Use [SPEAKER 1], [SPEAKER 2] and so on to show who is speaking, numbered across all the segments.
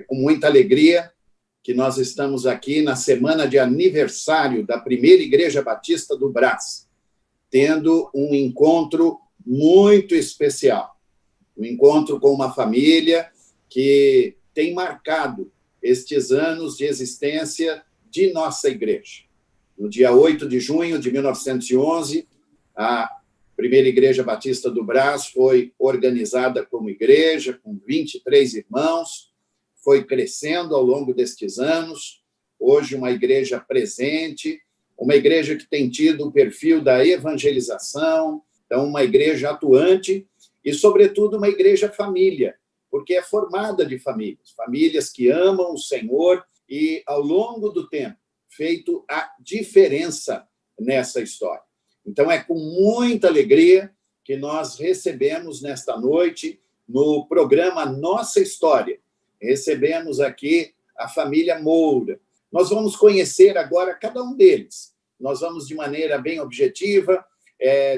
[SPEAKER 1] com muita alegria que nós estamos aqui na semana de aniversário da primeira Igreja Batista do Brás, tendo um encontro muito especial. Um encontro com uma família que tem marcado estes anos de existência de nossa igreja. No dia 8 de junho de 1911, a primeira Igreja Batista do Brás foi organizada como igreja, com 23 irmãos, foi crescendo ao longo destes anos, hoje uma igreja presente, uma igreja que tem tido o perfil da evangelização, então uma igreja atuante e, sobretudo, uma igreja família, porque é formada de famílias, famílias que amam o Senhor e, ao longo do tempo, feito a diferença nessa história. Então, é com muita alegria que nós recebemos nesta noite, no programa Nossa História, recebemos aqui a família Moura. Nós vamos conhecer agora cada um deles. Nós vamos, de maneira bem objetiva,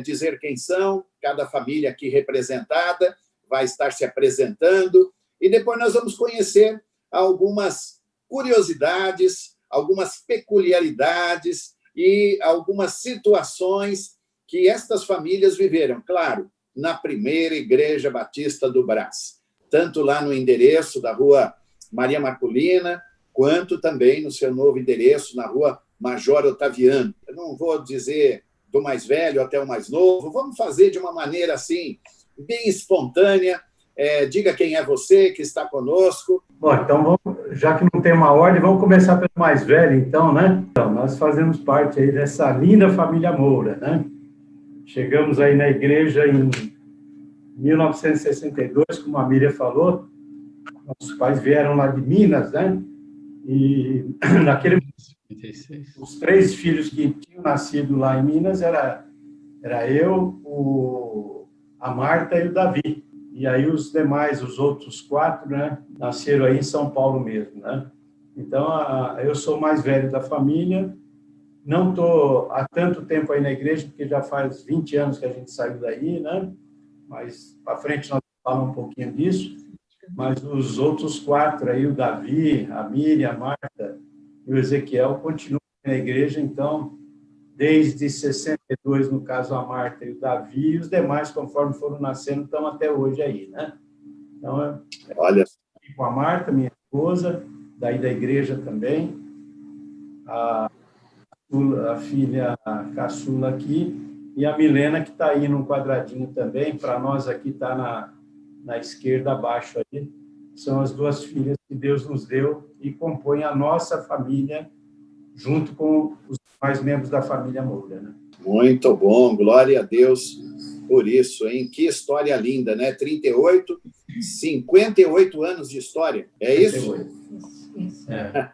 [SPEAKER 1] dizer quem são, cada família aqui representada vai estar se apresentando, e depois nós vamos conhecer algumas curiosidades, algumas peculiaridades e algumas situações que estas famílias viveram, claro, na primeira Igreja Batista do Brás, tanto lá no endereço da Rua Maria Marculina, quanto também no seu novo endereço na Rua Major Otaviano. Eu não vou dizer do mais velho até o mais novo, vamos fazer de uma maneira assim, bem espontânea. Diga quem é você que está conosco.
[SPEAKER 2] Bom, então, já que não tem uma ordem, vamos começar pelo mais velho, então, né? Então, nós fazemos parte aí dessa linda família Moura, né? Chegamos aí na igreja em 1962, como a Miriam falou. Nossos pais vieram lá de Minas, né? E naquele os 3 filhos que tinham nascido lá em Minas era eu, a Marta e o Davi. E aí os demais, os outros 4, né, nasceram aí em São Paulo mesmo, né? Então, eu sou o mais velho da família. Não estou há tanto tempo aí na igreja, porque já faz 20 anos que a gente saiu daí, né? Mas para frente nós vamos falar um pouquinho disso. Mas os outros 4 aí, o Davi, a Miriam, a Marta e o Ezequiel, continuam na igreja, então, desde 62, no caso, a Marta e o Davi, e os demais, conforme foram nascendo, estão até hoje aí, né? Então,
[SPEAKER 1] olha,
[SPEAKER 2] com a Marta, minha esposa, daí da igreja também, a filha caçula aqui, e a Milena, que está aí num quadradinho também, para nós aqui está na esquerda abaixo aí, são as 2 filhas que Deus nos deu e compõem a nossa família, junto com os demais membros da família Moura, né?
[SPEAKER 1] Muito bom, glória a Deus por isso, hein? Que história linda, né? 58 anos de história, é isso?
[SPEAKER 2] 58. Isso. É.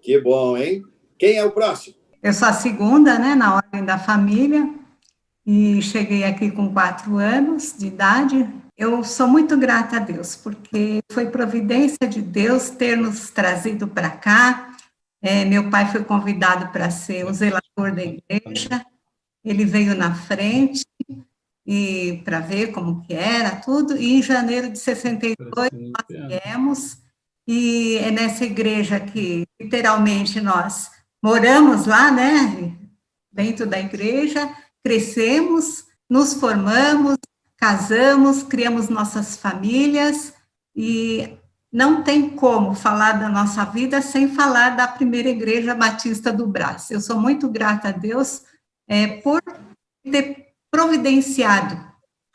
[SPEAKER 1] Que bom, hein? Quem é o próximo?
[SPEAKER 3] Eu sou a segunda, né, na ordem da família, e cheguei aqui com 4 anos de idade. Eu sou muito grata a Deus, porque foi providência de Deus ter nos trazido para cá. Meu pai foi convidado para ser o zelador da igreja, ele veio na frente e para ver como que era tudo, e em janeiro de 62 nós viemos, e é nessa igreja que, literalmente, nós moramos lá, né, dentro da igreja, crescemos, nos formamos, casamos, criamos nossas famílias, e não tem como falar da nossa vida sem falar da primeira Igreja Batista do Brás. Eu sou muito grata a Deus por ter providenciado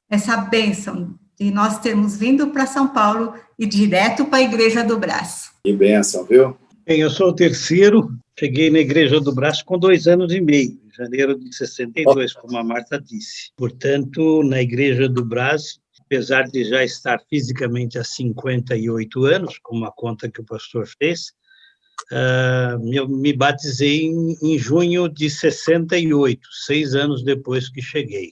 [SPEAKER 3] essa bênção de nós termos vindo para São Paulo e direto para a Igreja do Brás.
[SPEAKER 1] Que bênção, viu?
[SPEAKER 4] Bem, eu sou o terceiro, cheguei na Igreja do Brás com 2 anos e meio, em janeiro de 62, como a Marta disse. Portanto, na Igreja do Brás, apesar de já estar fisicamente há 58 anos, como a conta que o pastor fez, eu me batizei em junho de 68, 6 anos depois que cheguei.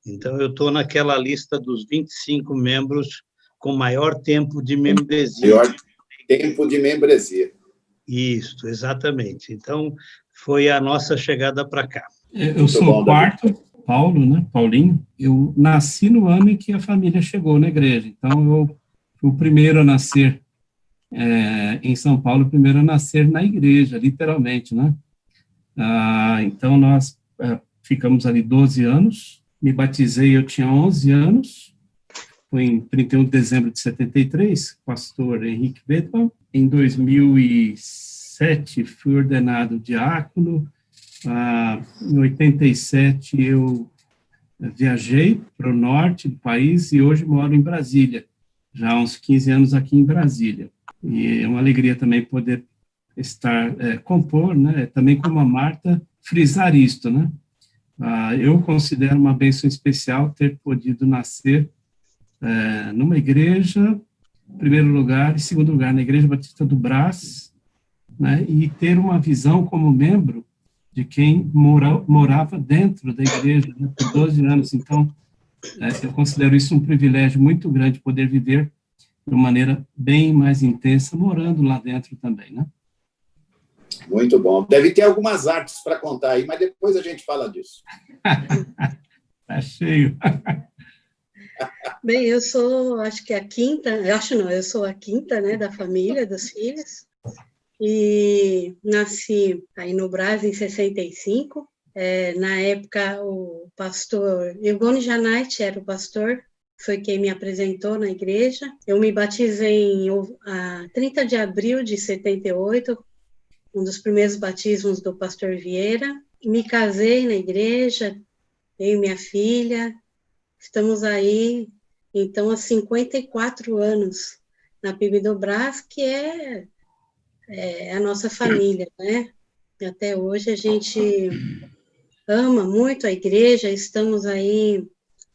[SPEAKER 4] Então, eu estou naquela lista dos 25 membros com maior tempo de membresia.
[SPEAKER 1] Maior tempo de membresia.
[SPEAKER 4] Isso, exatamente. Então, foi a nossa chegada para cá.
[SPEAKER 5] Eu sou o quarto, Paulo, né? Paulinho. Eu nasci no ano em que a família chegou na igreja. Então, eu fui o primeiro a nascer em São Paulo, primeiro a nascer na igreja, literalmente, né? Então, nós ficamos ali 12 anos, me batizei, eu tinha 11 anos, foi em 31 de dezembro de 73, pastor Henrique Bedman. Em 2007, fui ordenado diácono. Em 87, eu viajei para o norte do país e hoje moro em Brasília, já há uns 15 anos aqui em Brasília. E é uma alegria também poder compor, né, também como a Marta, frisar isto, né? Eu considero uma bênção especial ter podido nascer numa igreja, em primeiro lugar, e segundo lugar, na Igreja Batista do Brás, né, e ter uma visão como membro de quem morava dentro da igreja, né, por 12 anos. Então, eu considero isso um privilégio muito grande, poder viver de uma maneira bem mais intensa, morando lá dentro também, né?
[SPEAKER 1] Muito bom. Deve ter algumas artes para contar aí, mas depois a gente fala disso.
[SPEAKER 5] Tá cheio.
[SPEAKER 6] Bem, eu sou, acho que a quinta, eu sou a quinta, né, da família, dos filhos, e nasci aí no Brás em 65. Na época, o pastor Eugônio Janait era o pastor, foi quem me apresentou na igreja. Eu me batizei a 30 de abril de 78, um dos primeiros batismos do pastor Vieira. Me casei na igreja, eu e minha filha, estamos aí, então, há 54 anos na PIB do Brás, que é a nossa família, né? E até hoje a gente ama muito a igreja, estamos aí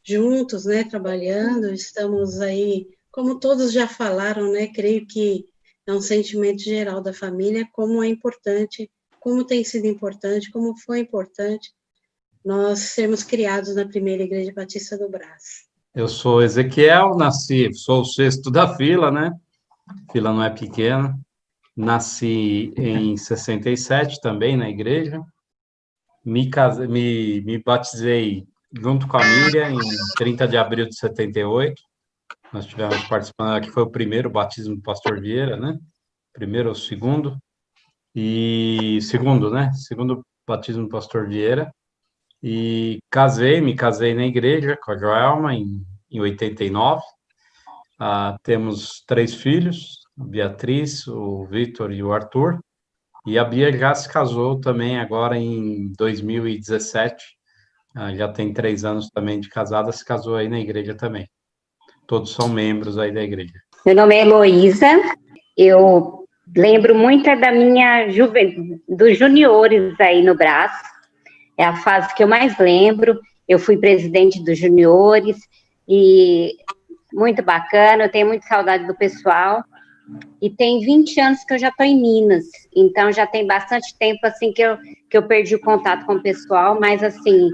[SPEAKER 6] juntos, né, trabalhando, estamos aí, como todos já falaram, né, creio que é um sentimento geral da família, como é importante, como tem sido importante, como foi importante nós sermos criados na primeira Igreja Batista do Brás.
[SPEAKER 7] Eu sou Ezequiel, sou o sexto da fila, né? A fila não é pequena. Nasci em 67 também na igreja. Me batizei junto com a Miriam em 30 de abril de 78. Nós tivemos participando, aqui foi o primeiro batismo do pastor Vieira, né? Primeiro ou segundo? Segundo, né? Segundo batismo do pastor Vieira. E me casei na igreja com a Joelma em 89. Temos 3 filhos, a Beatriz, o Vitor e o Arthur. E a Bia já se casou também agora em 2017. Já tem 3 anos também de casada, se casou aí na igreja também. Todos são membros aí da igreja.
[SPEAKER 8] Meu nome é Heloísa, eu lembro muito da minha juventude, dos juniores aí no Brás, é a fase que eu mais lembro. Eu fui presidente dos juniores e muito bacana, eu tenho muita saudade do pessoal. E tem 20 anos que eu já estou em Minas, então já tem bastante tempo assim que eu perdi o contato com o pessoal, mas assim,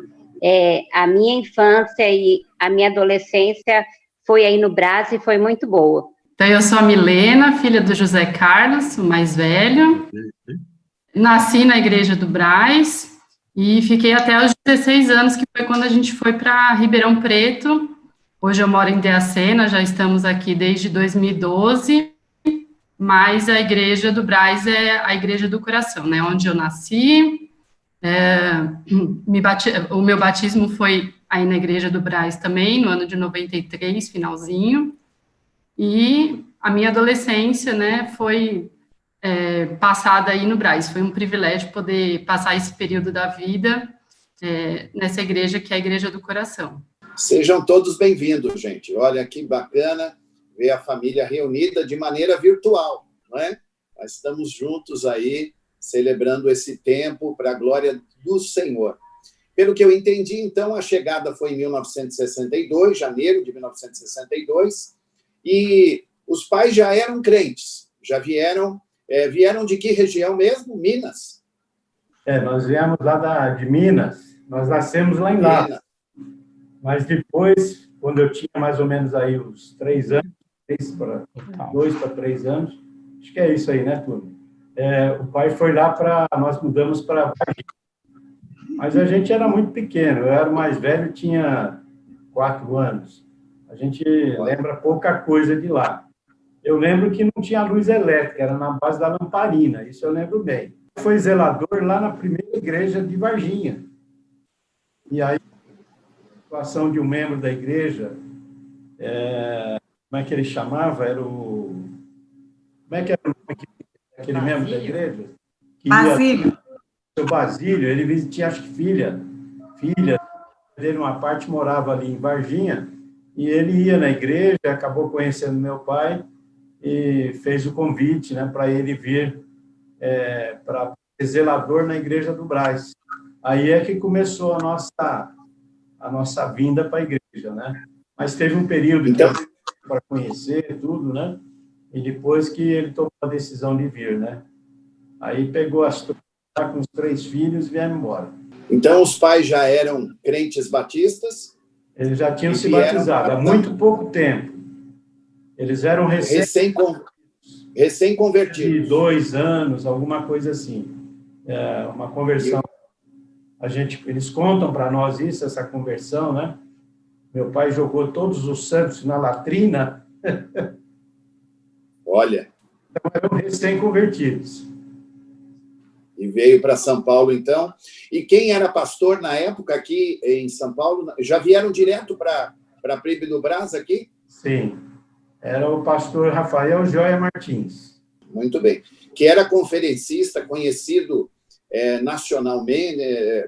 [SPEAKER 8] a minha infância e a minha adolescência foi aí no Brás e foi muito boa.
[SPEAKER 9] Então, eu sou a Milena, filha do José Carlos, o mais velho. Nasci na Igreja do Brás e fiquei até os 16 anos, que foi quando a gente foi para Ribeirão Preto. Hoje eu moro em Dracena, já estamos aqui desde 2012, mas a Igreja do Brás é a Igreja do Coração, né? Onde eu nasci. O meu batismo foi aí na Igreja do Brás também, no ano de 93, finalzinho. E a minha adolescência, né, foi passada aí no Brás. Foi um privilégio poder passar esse período da vida nessa igreja que é a Igreja do Coração.
[SPEAKER 1] Sejam todos bem-vindos, gente. Olha que bacana ver a família reunida de maneira virtual, não é? Nós estamos juntos aí, celebrando esse tempo para a glória do Senhor. Pelo que eu entendi, então, a chegada foi em 1962, janeiro de 1962, e os pais já eram crentes, já vieram de que região mesmo? Minas?
[SPEAKER 2] Nós viemos lá de Minas, nós nascemos lá em Lavras. Mas depois, quando eu tinha mais ou menos aí uns 3 anos, 2 para 3 anos, acho que é isso aí, né, turma? O pai foi lá nós mudamos para Varginha. Mas a gente era muito pequeno, eu era o mais velho, tinha 4 anos. A gente lembra pouca coisa de lá. Eu lembro que não tinha luz elétrica, era na base da lamparina, isso eu lembro bem. Foi zelador lá na primeira igreja de Varginha. E aí, a situação de um membro da igreja, como é que ele chamava? Era o... Como é que era o nome aquele membro da igreja?
[SPEAKER 3] Basílio.
[SPEAKER 2] O seu Basílio, ele tinha, acho que filha dele, uma parte morava ali em Varginha, e ele ia na igreja, acabou conhecendo meu pai, e fez o convite, né, para ele vir para ser zelador na igreja do Brás. Aí é que começou a nossa vinda para a igreja, né? Mas teve um período então para conhecer tudo, né? E depois que ele tomou a decisão de vir, né? Aí pegou com os 3 filhos e vieram embora.
[SPEAKER 1] Então os pais já eram crentes batistas?
[SPEAKER 2] Eles já tinham se batizado há muito pouco tempo. Eles eram
[SPEAKER 1] recém-convertidos.
[SPEAKER 2] De 2 anos, alguma coisa assim. Uma conversão. Eles contam para nós essa conversão, né? Meu pai jogou todos os santos na latrina.
[SPEAKER 1] Olha.
[SPEAKER 2] Então, eram recém-convertidos.
[SPEAKER 1] E veio para São Paulo, então. E quem era pastor na época aqui em São Paulo? Já vieram direto para a PRIB do Brás aqui?
[SPEAKER 2] Sim. Era o pastor Rafael Joia Martins.
[SPEAKER 1] Muito bem. Que era conferencista, conhecido nacionalmente,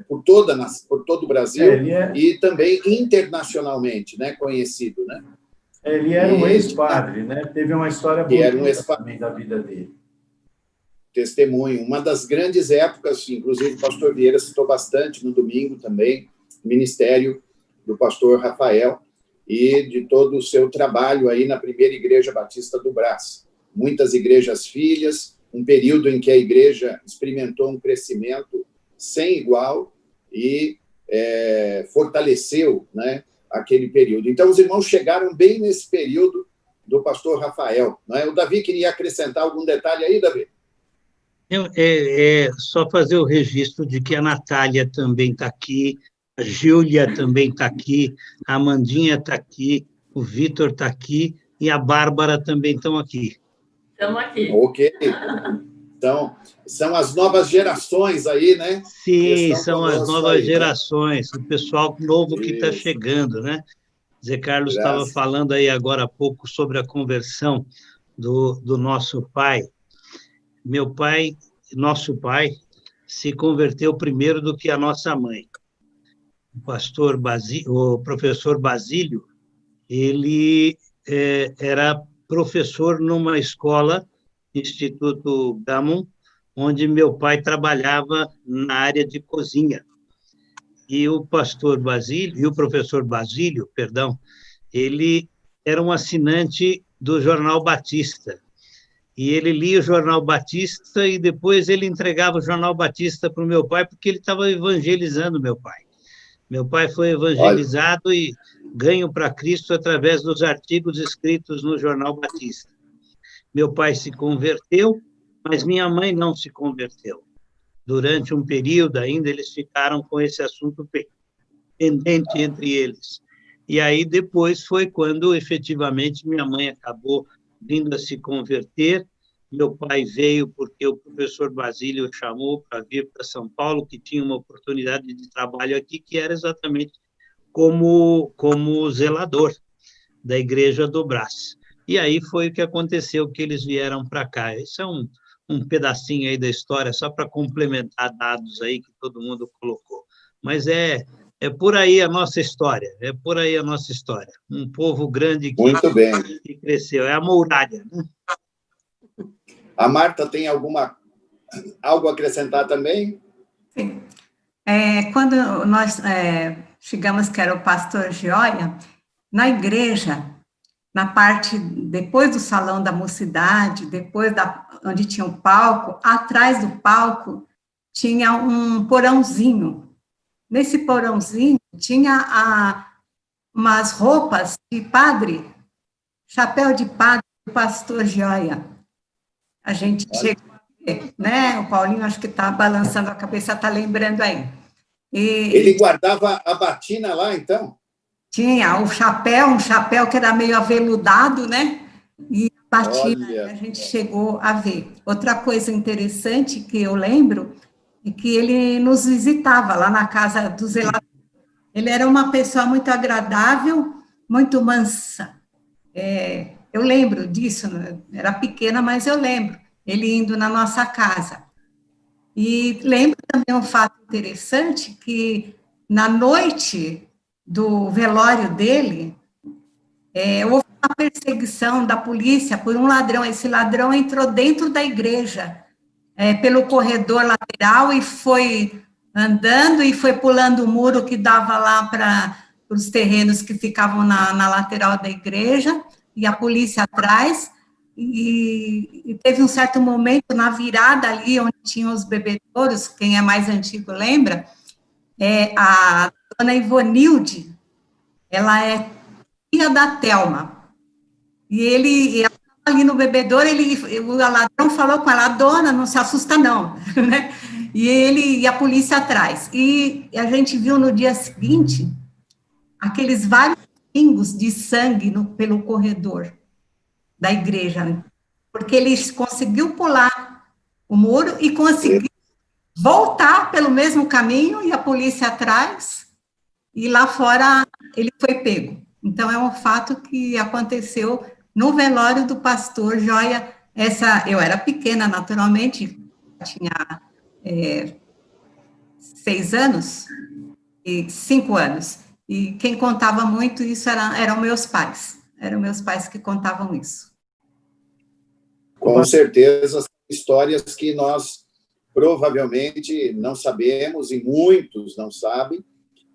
[SPEAKER 1] por todo o Brasil, e também internacionalmente, né, conhecido, né?
[SPEAKER 2] Ele era um ex-padre, né? Teve uma história bonita também da vida dele.
[SPEAKER 1] Testemunho. Uma das grandes épocas, inclusive o pastor Vieira citou bastante no domingo também, ministério do pastor Rafael e de todo o seu trabalho aí na primeira Igreja Batista do Brás. Muitas igrejas filhas, um período em que a igreja experimentou um crescimento sem igual e fortaleceu, né, aquele período. Então, os irmãos chegaram bem nesse período do pastor Rafael. Não é? O Davi queria acrescentar algum detalhe aí, Davi?
[SPEAKER 4] Só fazer o registro de que a Natália também está aqui, a Júlia também está aqui, a Amandinha está aqui, o Vitor está aqui e a Bárbara também estão aqui.
[SPEAKER 10] Estamos aqui.
[SPEAKER 1] Ok. Então, são as novas gerações aí, né?
[SPEAKER 4] Sim, são as novas gerações, né? O pessoal novo que está chegando, né? Zé Carlos estava falando aí agora há pouco sobre a conversão do nosso pai. Nosso pai, se converteu primeiro do que a nossa mãe. O professor Basílio, ele era professor numa escola, Instituto Gamon, onde meu pai trabalhava na área de cozinha. E o professor Basílio, ele era um assinante do Jornal Batista. E ele lia o Jornal Batista e depois ele entregava o Jornal Batista para o meu pai, porque ele estava evangelizando meu pai. Meu pai foi evangelizado e ganho para Cristo através dos artigos escritos no Jornal Batista. Meu pai se converteu, mas minha mãe não se converteu. Durante um período ainda eles ficaram com esse assunto pendente entre eles. E aí depois foi quando efetivamente minha mãe acabou vindo a se converter. Meu pai veio porque o professor Basílio o chamou para vir para São Paulo, que tinha uma oportunidade de trabalho aqui, que era exatamente como zelador da Igreja do Brás. E aí foi o que aconteceu, que eles vieram para cá. Esse é um pedacinho aí da história, só para complementar dados aí que todo mundo colocou. Mas é por aí a nossa história, Um povo grande que cresceu, é a Mouralha, né?
[SPEAKER 1] A Marta tem algo a acrescentar também?
[SPEAKER 3] Sim. Quando nós chegamos, que era o pastor Gioia, na igreja, na parte, depois do salão da mocidade, depois onde tinha o palco, atrás do palco tinha um porãozinho. Nesse porãozinho tinha umas roupas de padre, chapéu de padre do pastor Gioia. A gente chegou a ver, né? O Paulinho acho que está balançando a cabeça, está lembrando aí.
[SPEAKER 1] Ele guardava a batina lá, então?
[SPEAKER 3] Tinha um chapéu que era meio aveludado, né? E batina,
[SPEAKER 1] Olha.
[SPEAKER 3] a gente chegou a ver. Outra coisa interessante que eu lembro é que ele nos visitava lá na casa do zelador. Ele era uma pessoa muito agradável, muito mansa. Eu lembro disso, né? Era pequena, mas eu lembro ele indo na nossa casa. E lembro também um fato interessante, que na noite do velório dele, houve uma perseguição da polícia por um ladrão. Esse ladrão entrou dentro da igreja, pelo corredor lateral, e foi andando e foi pulando o muro que dava lá para os terrenos que ficavam na lateral da igreja, e a polícia atrás. E teve um certo momento, na virada ali, onde tinham os bebedouros, quem é mais antigo lembra, a dona Ivonilde, ela é filha da Thelma, e ela estava ali no bebedouro, o ladrão falou com ela: dona, não se assusta não, né? E a polícia atrás. E a gente viu no dia seguinte, aqueles vários pingos de sangue pelo corredor da igreja, né? Porque ele conseguiu pular o muro e conseguiu voltar pelo mesmo caminho, e a polícia atrás, e lá fora ele foi pego. Então, é um fato que aconteceu no velório do pastor Joia. Eu era pequena, naturalmente, tinha 6 anos e 5 anos, e quem contava muito isso eram meus pais. Eram meus pais que contavam isso.
[SPEAKER 1] Com certeza, são histórias que nós provavelmente não sabemos, e muitos não sabem,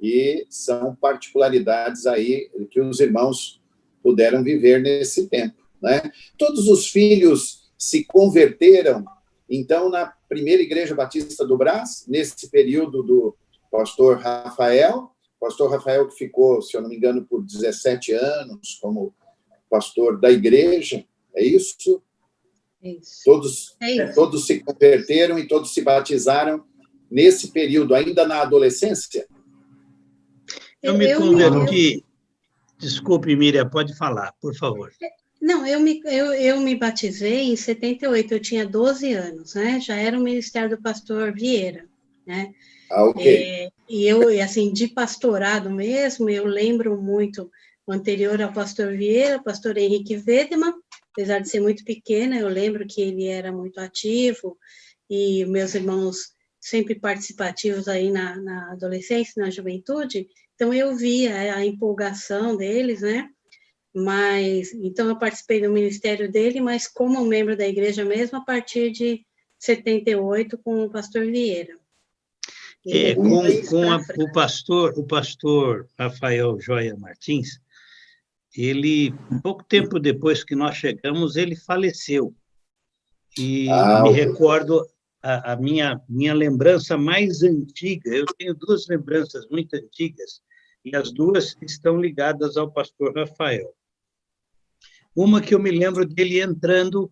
[SPEAKER 1] e são particularidades aí que os irmãos puderam viver nesse tempo, né? Todos os filhos se converteram, então, na primeira Igreja Batista do Brás, nesse período do pastor Rafael que ficou, se eu não me engano, por 17 anos como pastor da igreja, é isso?
[SPEAKER 6] Isso.
[SPEAKER 1] Todos se converteram e todos se batizaram nesse período, ainda na adolescência?
[SPEAKER 4] Eu me converti... Desculpe, Miriam, pode falar, por favor.
[SPEAKER 6] Não, eu me batizei em 78, eu tinha 12 anos, né? Já era o ministério do pastor Vieira, né?
[SPEAKER 1] Ah, ok.
[SPEAKER 6] E eu, assim, de pastorado mesmo, eu lembro muito o anterior ao pastor Vieira, o pastor Henrique Vedeman, apesar de ser muito pequena, eu lembro que ele era muito ativo, e meus irmãos sempre participativos aí na adolescência, na juventude, então eu via a empolgação deles, né? Mas, então eu participei do ministério dele, mas como membro da igreja mesmo, a partir de 78, com o pastor Vieira.
[SPEAKER 4] O pastor Rafael Joia Martins, ele, pouco tempo depois que nós chegamos, ele faleceu. E me recordo, a minha lembrança mais antiga, eu tenho 2 lembranças muito antigas, e as 2 estão ligadas ao pastor Rafael. Uma que eu me lembro dele entrando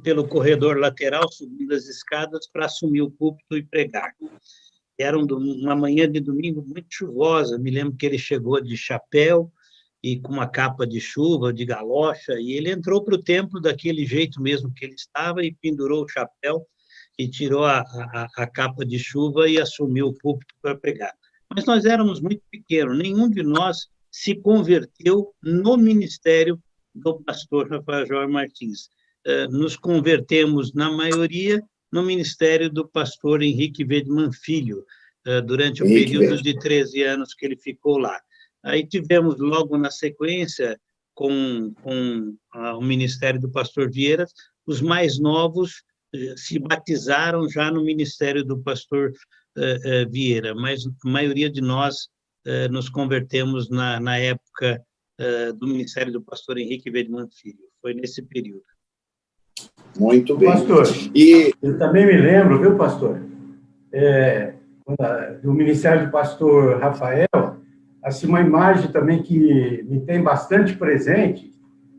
[SPEAKER 4] pelo corredor lateral, subindo as escadas para assumir o púlpito e pregar. Era uma manhã de domingo muito chuvosa, me lembro que ele chegou de chapéu e com uma capa de chuva, de galocha, e ele entrou para o templo daquele jeito mesmo que ele estava, e pendurou o chapéu e tirou a capa de chuva e assumiu o púlpito para pregar. Mas nós éramos muito pequenos, nenhum de nós se converteu no ministério do pastor Rafael Joia Martins. Nos convertemos, na maioria, no ministério do pastor Henrique Vedeman Filho, durante o período de 13 anos que ele ficou lá. Aí tivemos, logo na sequência, com o ministério do pastor Vieira, os mais novos se batizaram já no ministério do pastor Vieira, mas a maioria de nós nos convertemos na época do ministério do pastor Henrique Vedeman Filho. Foi nesse período.
[SPEAKER 1] Muito bem.
[SPEAKER 2] Pastor, eu também me lembro, viu, pastor, do ministério do pastor Rafael, assim, uma imagem também que me tem bastante presente,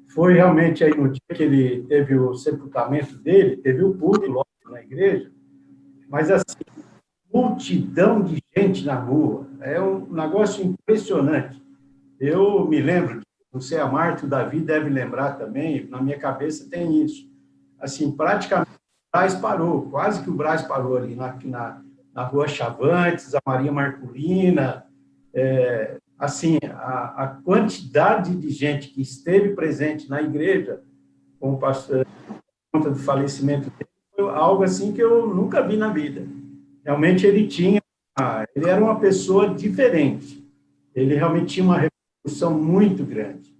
[SPEAKER 2] foi realmente aí no dia que ele teve o sepultamento dele, teve o culto logo na igreja, mas assim, multidão de gente na rua, é um negócio impressionante. Eu me lembro não sei, a Marta e o Davi devem lembrar também, na minha cabeça tem isso. Assim, praticamente o Brás parou, quase que o Brás parou ali na Rua Chavantes, a Maria Marculina, assim, a quantidade de gente que esteve presente na igreja com o pastor, por conta do falecimento dele, foi algo assim que eu nunca vi na vida. Realmente ele era uma pessoa diferente, ele realmente tinha uma repercussão muito grande.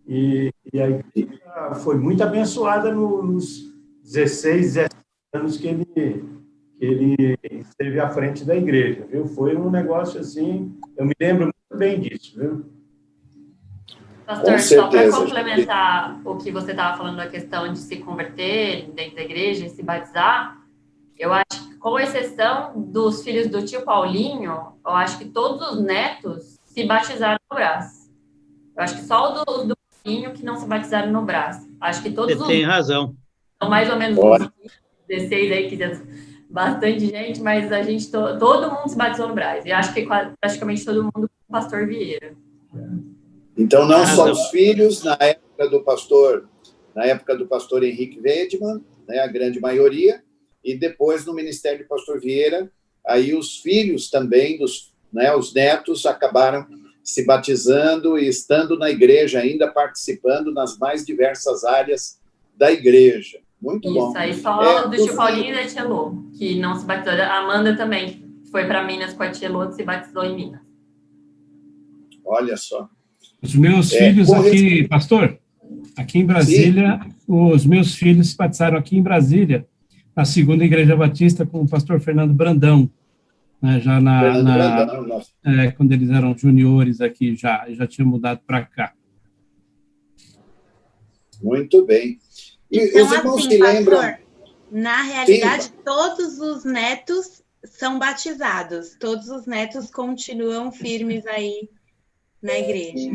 [SPEAKER 2] E a igreja foi muito abençoada nos 16, 17 anos que ele esteve à frente da igreja, viu? Foi um negócio assim, eu me lembro muito bem disso, viu?
[SPEAKER 10] Pastor, só para complementar o que você estava falando da questão de se converter dentro da igreja e se batizar, eu acho que, com exceção dos filhos do tio Paulinho, eu acho que todos os netos se batizaram no Brás. Eu acho que só os do Paulinho que não se batizaram no Brás. Acho que todos
[SPEAKER 4] Você tem razão.
[SPEAKER 10] São mais ou menos uns 16 aí, que bastante gente, mas a gente, todo mundo se batizou no Brás. E acho que praticamente todo mundo com o pastor Vieira.
[SPEAKER 1] Então, não só os filhos, na época do pastor Henrique Weidmann, né, a grande maioria, e depois no ministério do pastor Vieira, aí os filhos também, os netos, acabaram se batizando e estando na igreja, ainda participando nas mais diversas áreas da igreja. Muito bom.
[SPEAKER 10] Isso, aí só do tio Paulinho e da tia Lô, que não se batizou. A Amanda também, que foi para Minas com a tia Lô, se batizou em Minas.
[SPEAKER 1] Olha só.
[SPEAKER 5] Os meus filhos aqui, pastor, aqui em Brasília, os meus filhos se batizaram aqui em Brasília, na segunda Igreja Batista, com o pastor Fernando Brandão, né, já quando eles eram juniores aqui, já tinha mudado para cá.
[SPEAKER 1] Muito bem. E
[SPEAKER 11] então,
[SPEAKER 1] os irmãos
[SPEAKER 11] assim,
[SPEAKER 1] se lembram...
[SPEAKER 11] pastor, na realidade, todos os netos são batizados, todos os netos continuam firmes aí na igreja.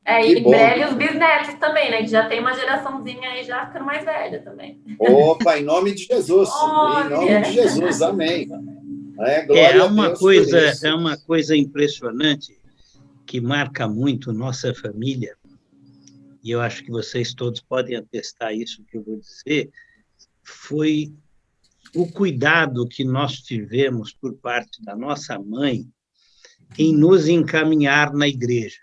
[SPEAKER 10] E breve os bisnetos também, né? Que já tem uma geraçãozinha aí já ficando mais velha também.
[SPEAKER 1] Opa, em nome de Jesus. Em nome de Jesus, amém. Glória a Deus
[SPEAKER 4] é uma coisa impressionante que marca muito nossa família, e eu acho que vocês todos podem atestar isso que eu vou dizer, foi o cuidado que nós tivemos por parte da nossa mãe em nos encaminhar na igreja.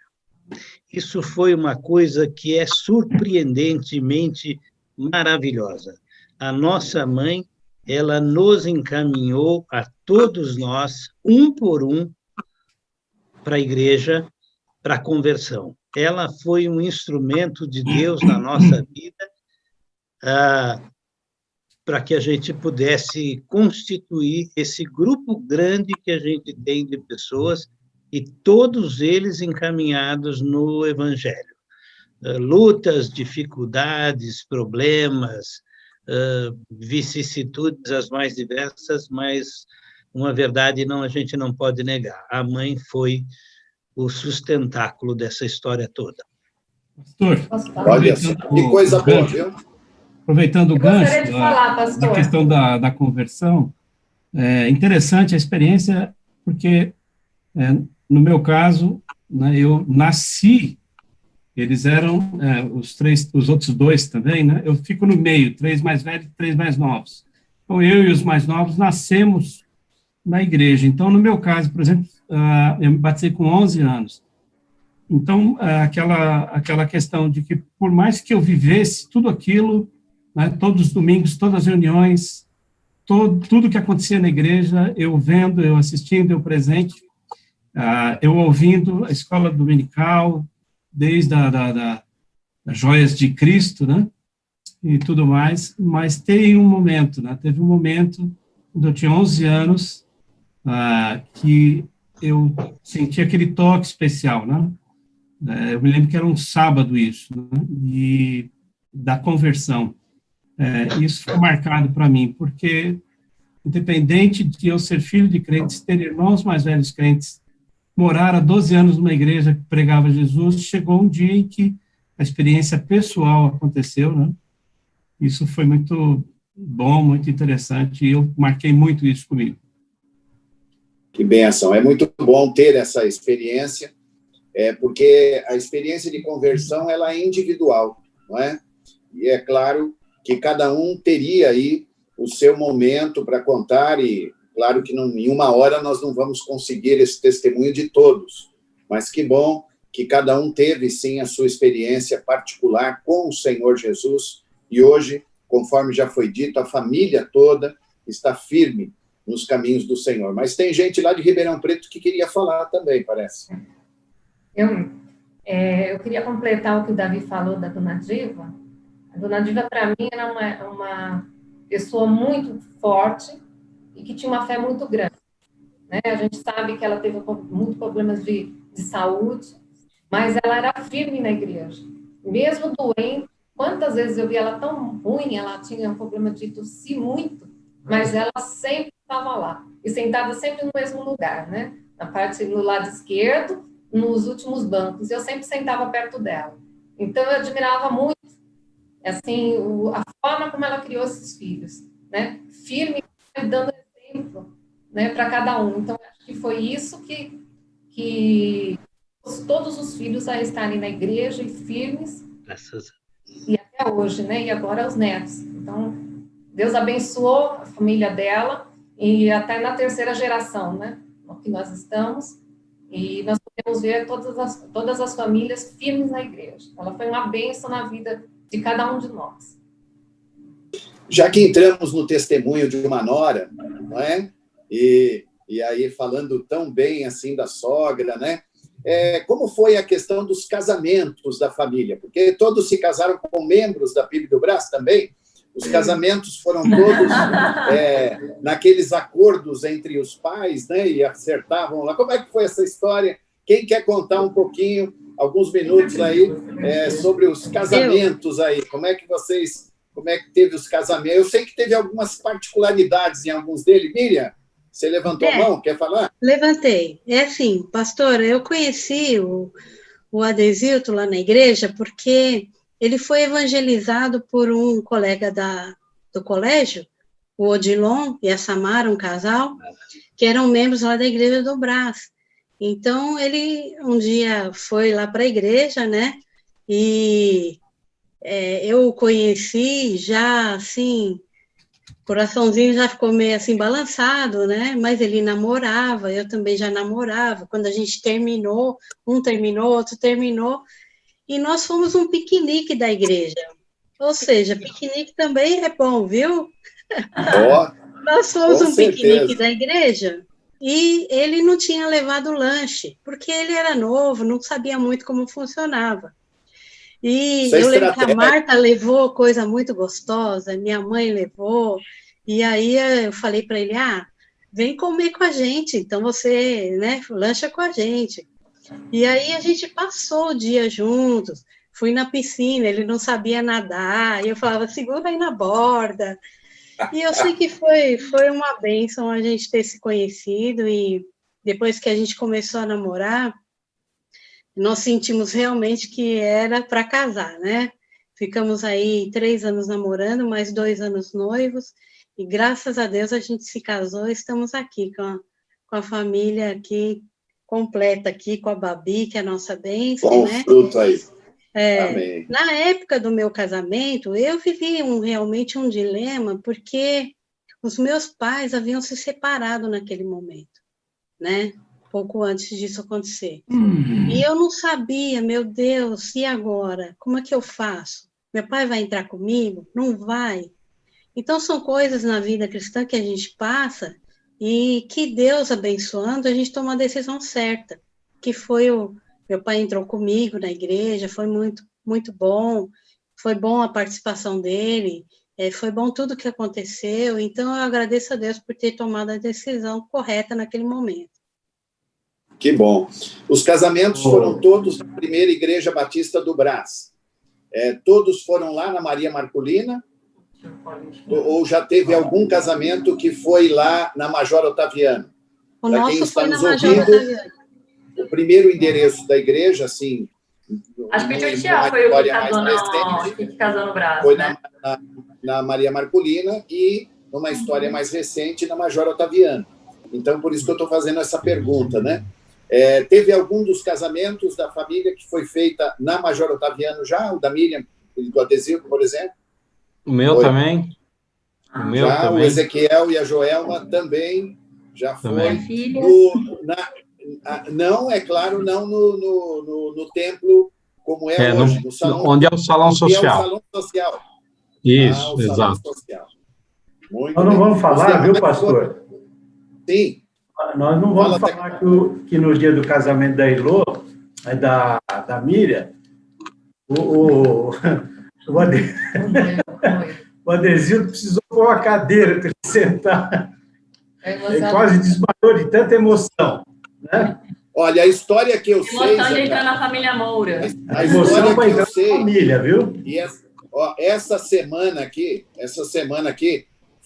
[SPEAKER 4] Isso foi uma coisa que é surpreendentemente maravilhosa. A nossa mãe, ela nos encaminhou a todos nós, um por um, para a igreja, para a conversão. Ela foi um instrumento de Deus na nossa vida, para que a gente pudesse constituir esse grupo grande que a gente tem de pessoas, e todos eles encaminhados no Evangelho. Lutas, dificuldades, problemas, vicissitudes as mais diversas, mas uma verdade a gente não pode negar. A mãe foi o sustentáculo dessa história toda.
[SPEAKER 5] Pastor,
[SPEAKER 1] olha só, que coisa boa, viu?
[SPEAKER 5] Aproveitando o gancho da questão da conversão, é interessante a experiência, porque, no meu caso, né, eu nasci, eles eram os outros dois também, né? Eu fico no meio, 3 mais velhos e 3 mais novos. Então, eu e os mais novos nascemos na igreja. Então, no meu caso, por exemplo, eu me batizei com 11 anos. Então, aquela questão de que, por mais que eu vivesse tudo aquilo, né, todos os domingos, todas as reuniões, tudo que acontecia na igreja, eu vendo, eu assistindo, eu presente, eu ouvindo a escola dominical, desde das Joias de Cristo, né, e tudo mais, mas teve um momento, quando eu tinha 11 anos, que eu senti aquele toque especial, né? Eu me lembro que era um sábado isso, né? E da conversão. Isso foi marcado para mim, porque, independente de eu ser filho de crentes, ter irmãos mais velhos crentes, morar há 12 anos numa igreja que pregava Jesus, chegou um dia em que a experiência pessoal aconteceu, né? Isso foi muito bom, muito interessante, e eu marquei muito isso comigo.
[SPEAKER 1] Que bênção, é muito bom ter essa experiência, porque a experiência de conversão ela é individual, não é? E é claro que cada um teria aí o seu momento para contar, e claro que em uma hora nós não vamos conseguir esse testemunho de todos, mas que bom que cada um teve, sim, a sua experiência particular com o Senhor Jesus, e hoje, conforme já foi dito, a família toda está firme nos caminhos do Senhor. Mas tem gente lá de Ribeirão Preto que queria falar também, parece.
[SPEAKER 12] Eu queria completar o que o Davi falou da Dona Diva. A Dona Diva, para mim, era uma pessoa muito forte e que tinha uma fé muito grande, né? A gente sabe que ela teve muitos problemas de saúde, mas ela era firme na igreja. Mesmo doente, quantas vezes eu vi ela tão ruim, ela tinha um problema de tossir muito, mas ela sempre estava lá, e sentada sempre no mesmo lugar, né? No lado esquerdo, nos últimos bancos, eu sempre sentava perto dela. Então, eu admirava muito, assim, a forma como ela criou esses filhos, né? Firme e dando exemplo, né, para cada um. Então, acho que foi isso que todos os filhos a estarem na igreja e firmes, e até hoje, né? E agora os netos. Então, Deus abençoou a família dela, e até na terceira geração, né? No que nós estamos, e nós podemos ver todas as famílias firmes na igreja. Ela foi uma bênção na vida de cada um de nós.
[SPEAKER 1] Já que entramos no testemunho de uma nora, não é? E aí falando tão bem assim da sogra, né? Como foi a questão dos casamentos da família? Porque todos se casaram com membros da PIB do Brás também. Os casamentos foram todos naqueles acordos entre os pais, né? E acertavam lá. Como é que foi essa história? Quem quer contar um pouquinho, alguns minutos aí, sobre os casamentos aí? Como é que teve os casamentos? Eu sei que teve algumas particularidades em alguns deles. Miriam, você levantou a mão? Quer falar?
[SPEAKER 6] Levantei. Assim, pastor, eu conheci o Adesilton lá na igreja porque ele foi evangelizado por um colega do colégio, o Odilon e a Samara, um casal, que eram membros lá da igreja do Brás. Então, ele um dia foi lá para a igreja, né? E eu o conheci já, assim, o coraçãozinho já ficou meio assim balançado, né? Mas ele namorava, eu também já namorava. Quando a gente terminou, um terminou, outro terminou, e nós fomos um piquenique da igreja. Ou seja, piquenique também é bom, viu? Nós fomos um piquenique da igreja e ele não tinha levado lanche, porque ele era novo, não sabia muito como funcionava. E eu lembro que a Marta levou coisa muito gostosa, minha mãe levou, e aí eu falei para ele, vem comer com a gente, então você, né, lancha com a gente. E aí a gente passou o dia juntos, fui na piscina, ele não sabia nadar, e eu falava, segura aí na borda. E eu sei que foi uma bênção a gente ter se conhecido, e depois que a gente começou a namorar, nós sentimos realmente que era para casar, né? Ficamos aí 3 anos namorando, mais 2 anos noivos, e graças a Deus a gente se casou, e estamos aqui com a família aqui, completa aqui, com a Babi, que é a nossa bênção, né?
[SPEAKER 1] Fruto aí. Amém.
[SPEAKER 6] Na época do meu casamento, eu vivi realmente um dilema, porque os meus pais haviam se separado naquele momento, né? Pouco antes disso acontecer. E eu não sabia, meu Deus, e agora? Como é que eu faço? Meu pai vai entrar comigo? Não vai? Então, são coisas na vida cristã que a gente passa e que Deus abençoando, a gente toma a decisão certa, que foi meu pai entrou comigo na igreja, foi muito, muito bom, foi bom a participação dele, foi bom tudo que aconteceu, então eu agradeço a Deus por ter tomado a decisão correta naquele momento.
[SPEAKER 1] Que bom. Os casamentos foram todos na primeira Igreja Batista do Brás. Todos foram lá na Maria Marculina? Ou já teve algum casamento que foi lá na Major Otaviano?
[SPEAKER 6] O nosso foi na Major Otaviano.
[SPEAKER 1] O primeiro endereço da igreja, assim...
[SPEAKER 10] Acho que o tio Tiago foi o que casou no Brás,
[SPEAKER 1] foi,
[SPEAKER 10] né?
[SPEAKER 1] na Maria Marculina e, numa história mais recente, na Major Otaviano. Então, por isso que eu estou fazendo essa pergunta, né? Teve algum dos casamentos da família que foi feita na Major Otaviano já? O da Miriam, do Adesivo, por exemplo?
[SPEAKER 7] O meu também. O meu
[SPEAKER 1] já,
[SPEAKER 7] também.
[SPEAKER 1] O Ezequiel e a Joelma também já foi.
[SPEAKER 11] Filha.
[SPEAKER 1] Não, é claro, não no templo como é hoje, no salão,
[SPEAKER 7] onde é o salão social.
[SPEAKER 1] É o salão social.
[SPEAKER 7] Isso,
[SPEAKER 1] o
[SPEAKER 7] exato.
[SPEAKER 1] Salão social. Muito
[SPEAKER 2] Nós não
[SPEAKER 1] bem.
[SPEAKER 2] vamos falar, viu, pastor?
[SPEAKER 1] Sim.
[SPEAKER 2] Nós não vamos falar que no dia do casamento da Elô, da Miriam, o Adesilo precisou pôr uma cadeira para ele sentar. Ele quase desmaiou de tanta emoção. Né?
[SPEAKER 1] Olha, a história que eu sei...
[SPEAKER 10] Emoção de entrar na família Moura.
[SPEAKER 1] A emoção
[SPEAKER 2] para entrar na família, viu?
[SPEAKER 1] E essa semana aqui,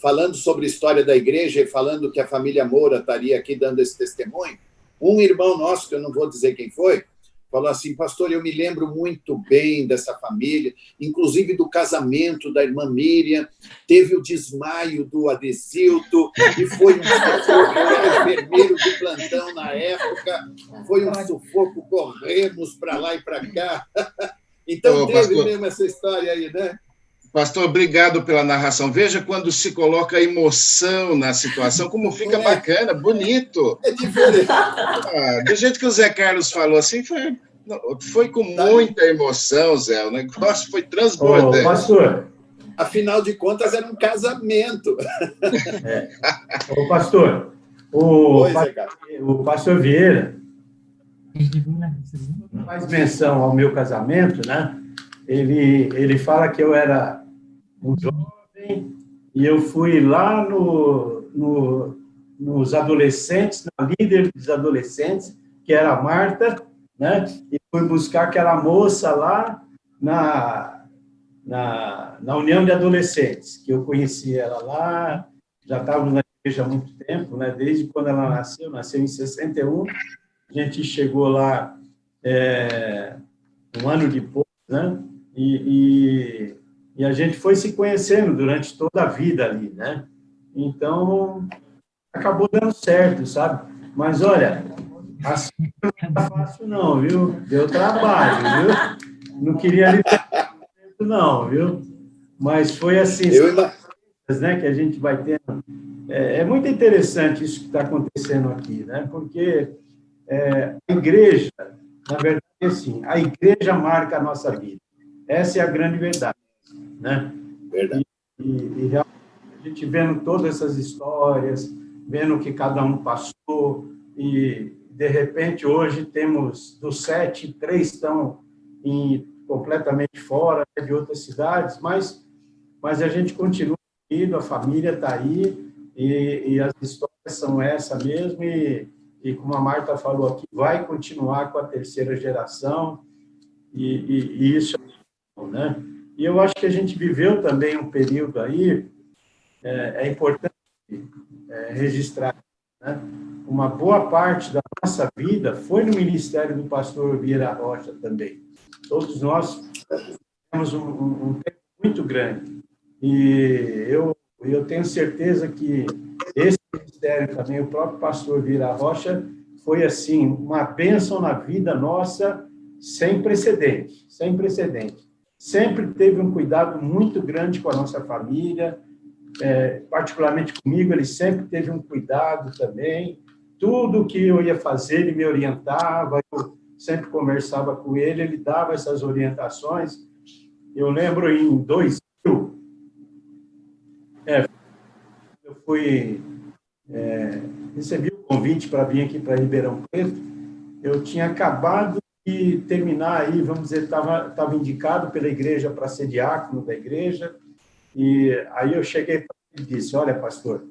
[SPEAKER 1] falando sobre a história da igreja e falando que a família Moura estaria aqui dando esse testemunho, um irmão nosso, que eu não vou dizer quem foi, falou assim: pastor, eu me lembro muito bem dessa família, inclusive do casamento da irmã Miriam, teve o desmaio do Adesildo, e foi um sufoco, eu era enfermeiro de plantão na época, foi um sufoco, corremos para lá e para cá. Então, teve pastor, mesmo essa história aí, né?
[SPEAKER 13] Pastor, obrigado pela narração. Veja quando se coloca emoção na situação, como fica bacana, bonito.
[SPEAKER 1] É diferente.
[SPEAKER 13] Do jeito que o Zé Carlos falou, assim, foi com muita emoção, Zé. O negócio foi transbordante.
[SPEAKER 2] Pastor.
[SPEAKER 1] Afinal de contas, era um casamento.
[SPEAKER 2] Pastor, o pastor Vieira faz menção ao meu casamento, né? Ele fala que eu era um jovem e eu fui lá nos adolescentes, na líder dos adolescentes, que era a Marta, né? E fui buscar aquela moça lá na União de Adolescentes, que eu conheci ela lá, já estávamos na igreja há muito tempo, né? Desde quando ela nasceu em 61, a gente chegou lá um ano depois, né? E a gente foi se conhecendo durante toda a vida ali, né? Então, acabou dando certo, sabe? Mas, olha, assim não está fácil não, viu? Deu trabalho, viu? Não queria liberar não, viu? Mas foi assim, né, que a gente vai tendo. É muito interessante isso que está acontecendo aqui, né? Porque a igreja, na verdade, assim, a igreja marca a nossa vida. Essa é a grande verdade, né?
[SPEAKER 1] Verdade.
[SPEAKER 2] E realmente a gente vendo todas essas histórias, vendo o que cada um passou, e de repente hoje temos dos 7, 3 estão completamente fora de outras cidades, mas a gente continua unido, a família está aí, e as histórias são essa mesmo, e como a Marta falou aqui, vai continuar com a terceira geração, e isso é, né? E eu acho que a gente viveu também um período aí, é importante registrar, né? Uma boa parte da nossa vida foi no ministério do pastor Vieira Rocha também. Todos nós temos um tempo muito grande. E eu tenho certeza que esse ministério também, o próprio pastor Vieira Rocha, foi, assim, uma bênção na vida nossa sem precedente, sem precedente. Sempre teve um cuidado muito grande com a nossa família, particularmente comigo, ele sempre teve um cuidado também. Tudo que eu ia fazer, ele me orientava, eu sempre conversava com ele, ele dava essas orientações. Eu lembro em 2000, eu recebi o convite para vir aqui para Ribeirão Preto. Eu tinha acabado de terminar aí, vamos dizer, estava indicado pela igreja para ser diácono da igreja, e aí eu cheguei para ele e disse: olha, pastor,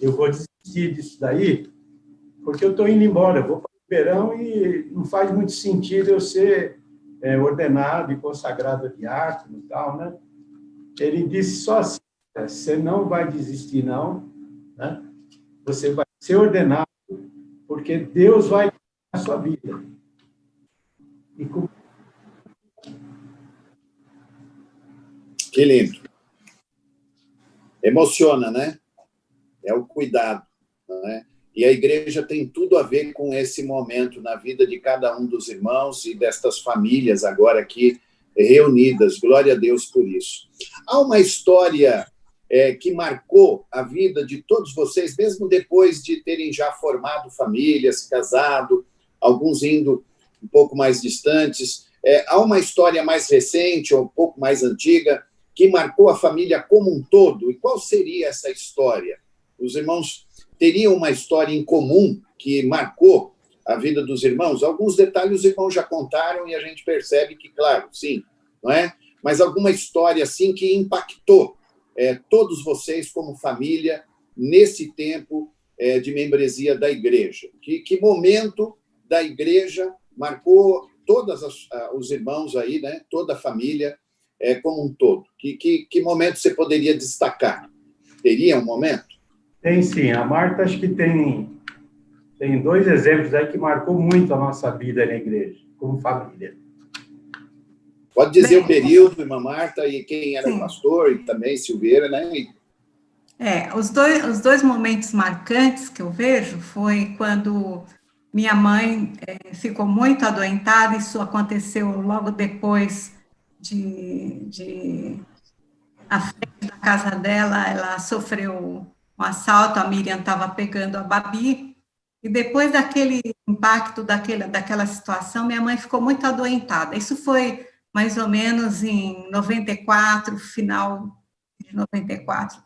[SPEAKER 2] eu vou desistir disso daí, porque eu estou indo embora, eu vou para Ribeirão e não faz muito sentido eu ser ordenado e consagrado a diácono e tal, né? Ele disse só assim: você não vai desistir, não, né? Você vai ser ordenado, porque Deus vai na sua vida.
[SPEAKER 1] Que lindo. Emociona, né? É o cuidado, né? E a igreja tem tudo a ver com esse momento na vida de cada um dos irmãos e destas famílias agora aqui reunidas. Glória a Deus por isso. Há uma história que marcou a vida de todos vocês, mesmo depois de terem já formado famílias, casado, alguns indo um pouco mais distantes. Há uma história mais recente ou um pouco mais antiga que marcou a família como um todo. E qual seria essa história? Os irmãos teriam uma história em comum que marcou a vida dos irmãos? Alguns detalhes os irmãos já contaram e a gente percebe que, claro, sim, não é? Mas alguma história assim que impactou todos vocês como família nesse tempo de membresia da igreja. Que momento da igreja marcou todos os irmãos aí, né? Toda a família como um todo? Que momento você poderia destacar? Teria um momento?
[SPEAKER 2] Tem sim. A Marta acho que tem 2 exemplos aí que marcou muito a nossa vida na igreja, como família.
[SPEAKER 1] Pode dizer o período, irmã Marta, e quem era o pastor, e também Silveira, né?
[SPEAKER 3] Os dois momentos marcantes que eu vejo foi quando minha mãe ficou muito adoentada. Isso aconteceu logo depois a frente da casa dela, ela sofreu um assalto, a Miriam estava pegando a Babi, e depois daquele impacto, daquela situação, minha mãe ficou muito adoentada. Isso foi mais ou menos em 94, final de 94.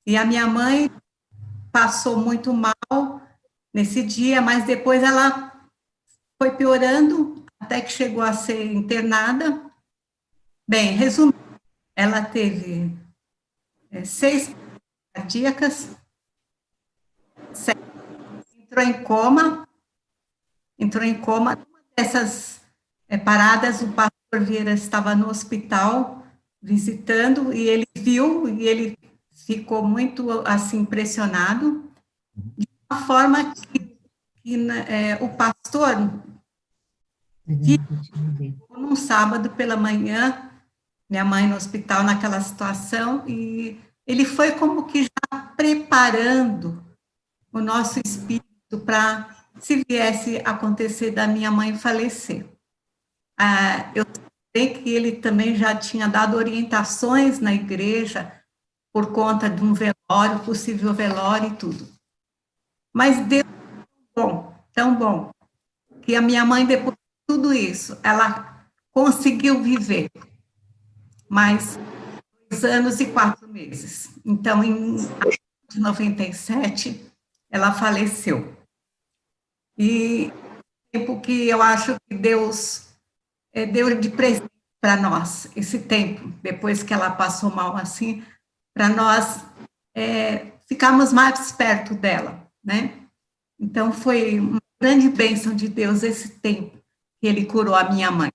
[SPEAKER 3] E a minha mãe passou muito mal nesse dia, mas depois ela foi piorando, até que chegou a ser internada. Bem, resumindo, ela teve 6 cardíacas, entrou em coma. Uma dessas paradas, o pastor Vieira estava no hospital visitando, e ele viu, e ele ficou muito assim impressionado, de uma forma que o pastor viu num sábado pela manhã, minha mãe no hospital naquela situação, e ele foi como que já preparando o nosso espírito para, se viesse acontecer da minha mãe falecer. Eu sei que ele também já tinha dado orientações na igreja por conta de um velório, possível velório e tudo. Mas Deus tão bom, que a minha mãe, depois de tudo isso, ela conseguiu viver mais 2 anos e 4 meses. Então, em 97, ela faleceu. E tempo que eu acho que Deus deu de presente para nós, esse tempo, depois que ela passou mal assim, para nós ficarmos mais perto dela, né? Então, foi uma grande bênção de Deus esse tempo que ele curou a minha mãe.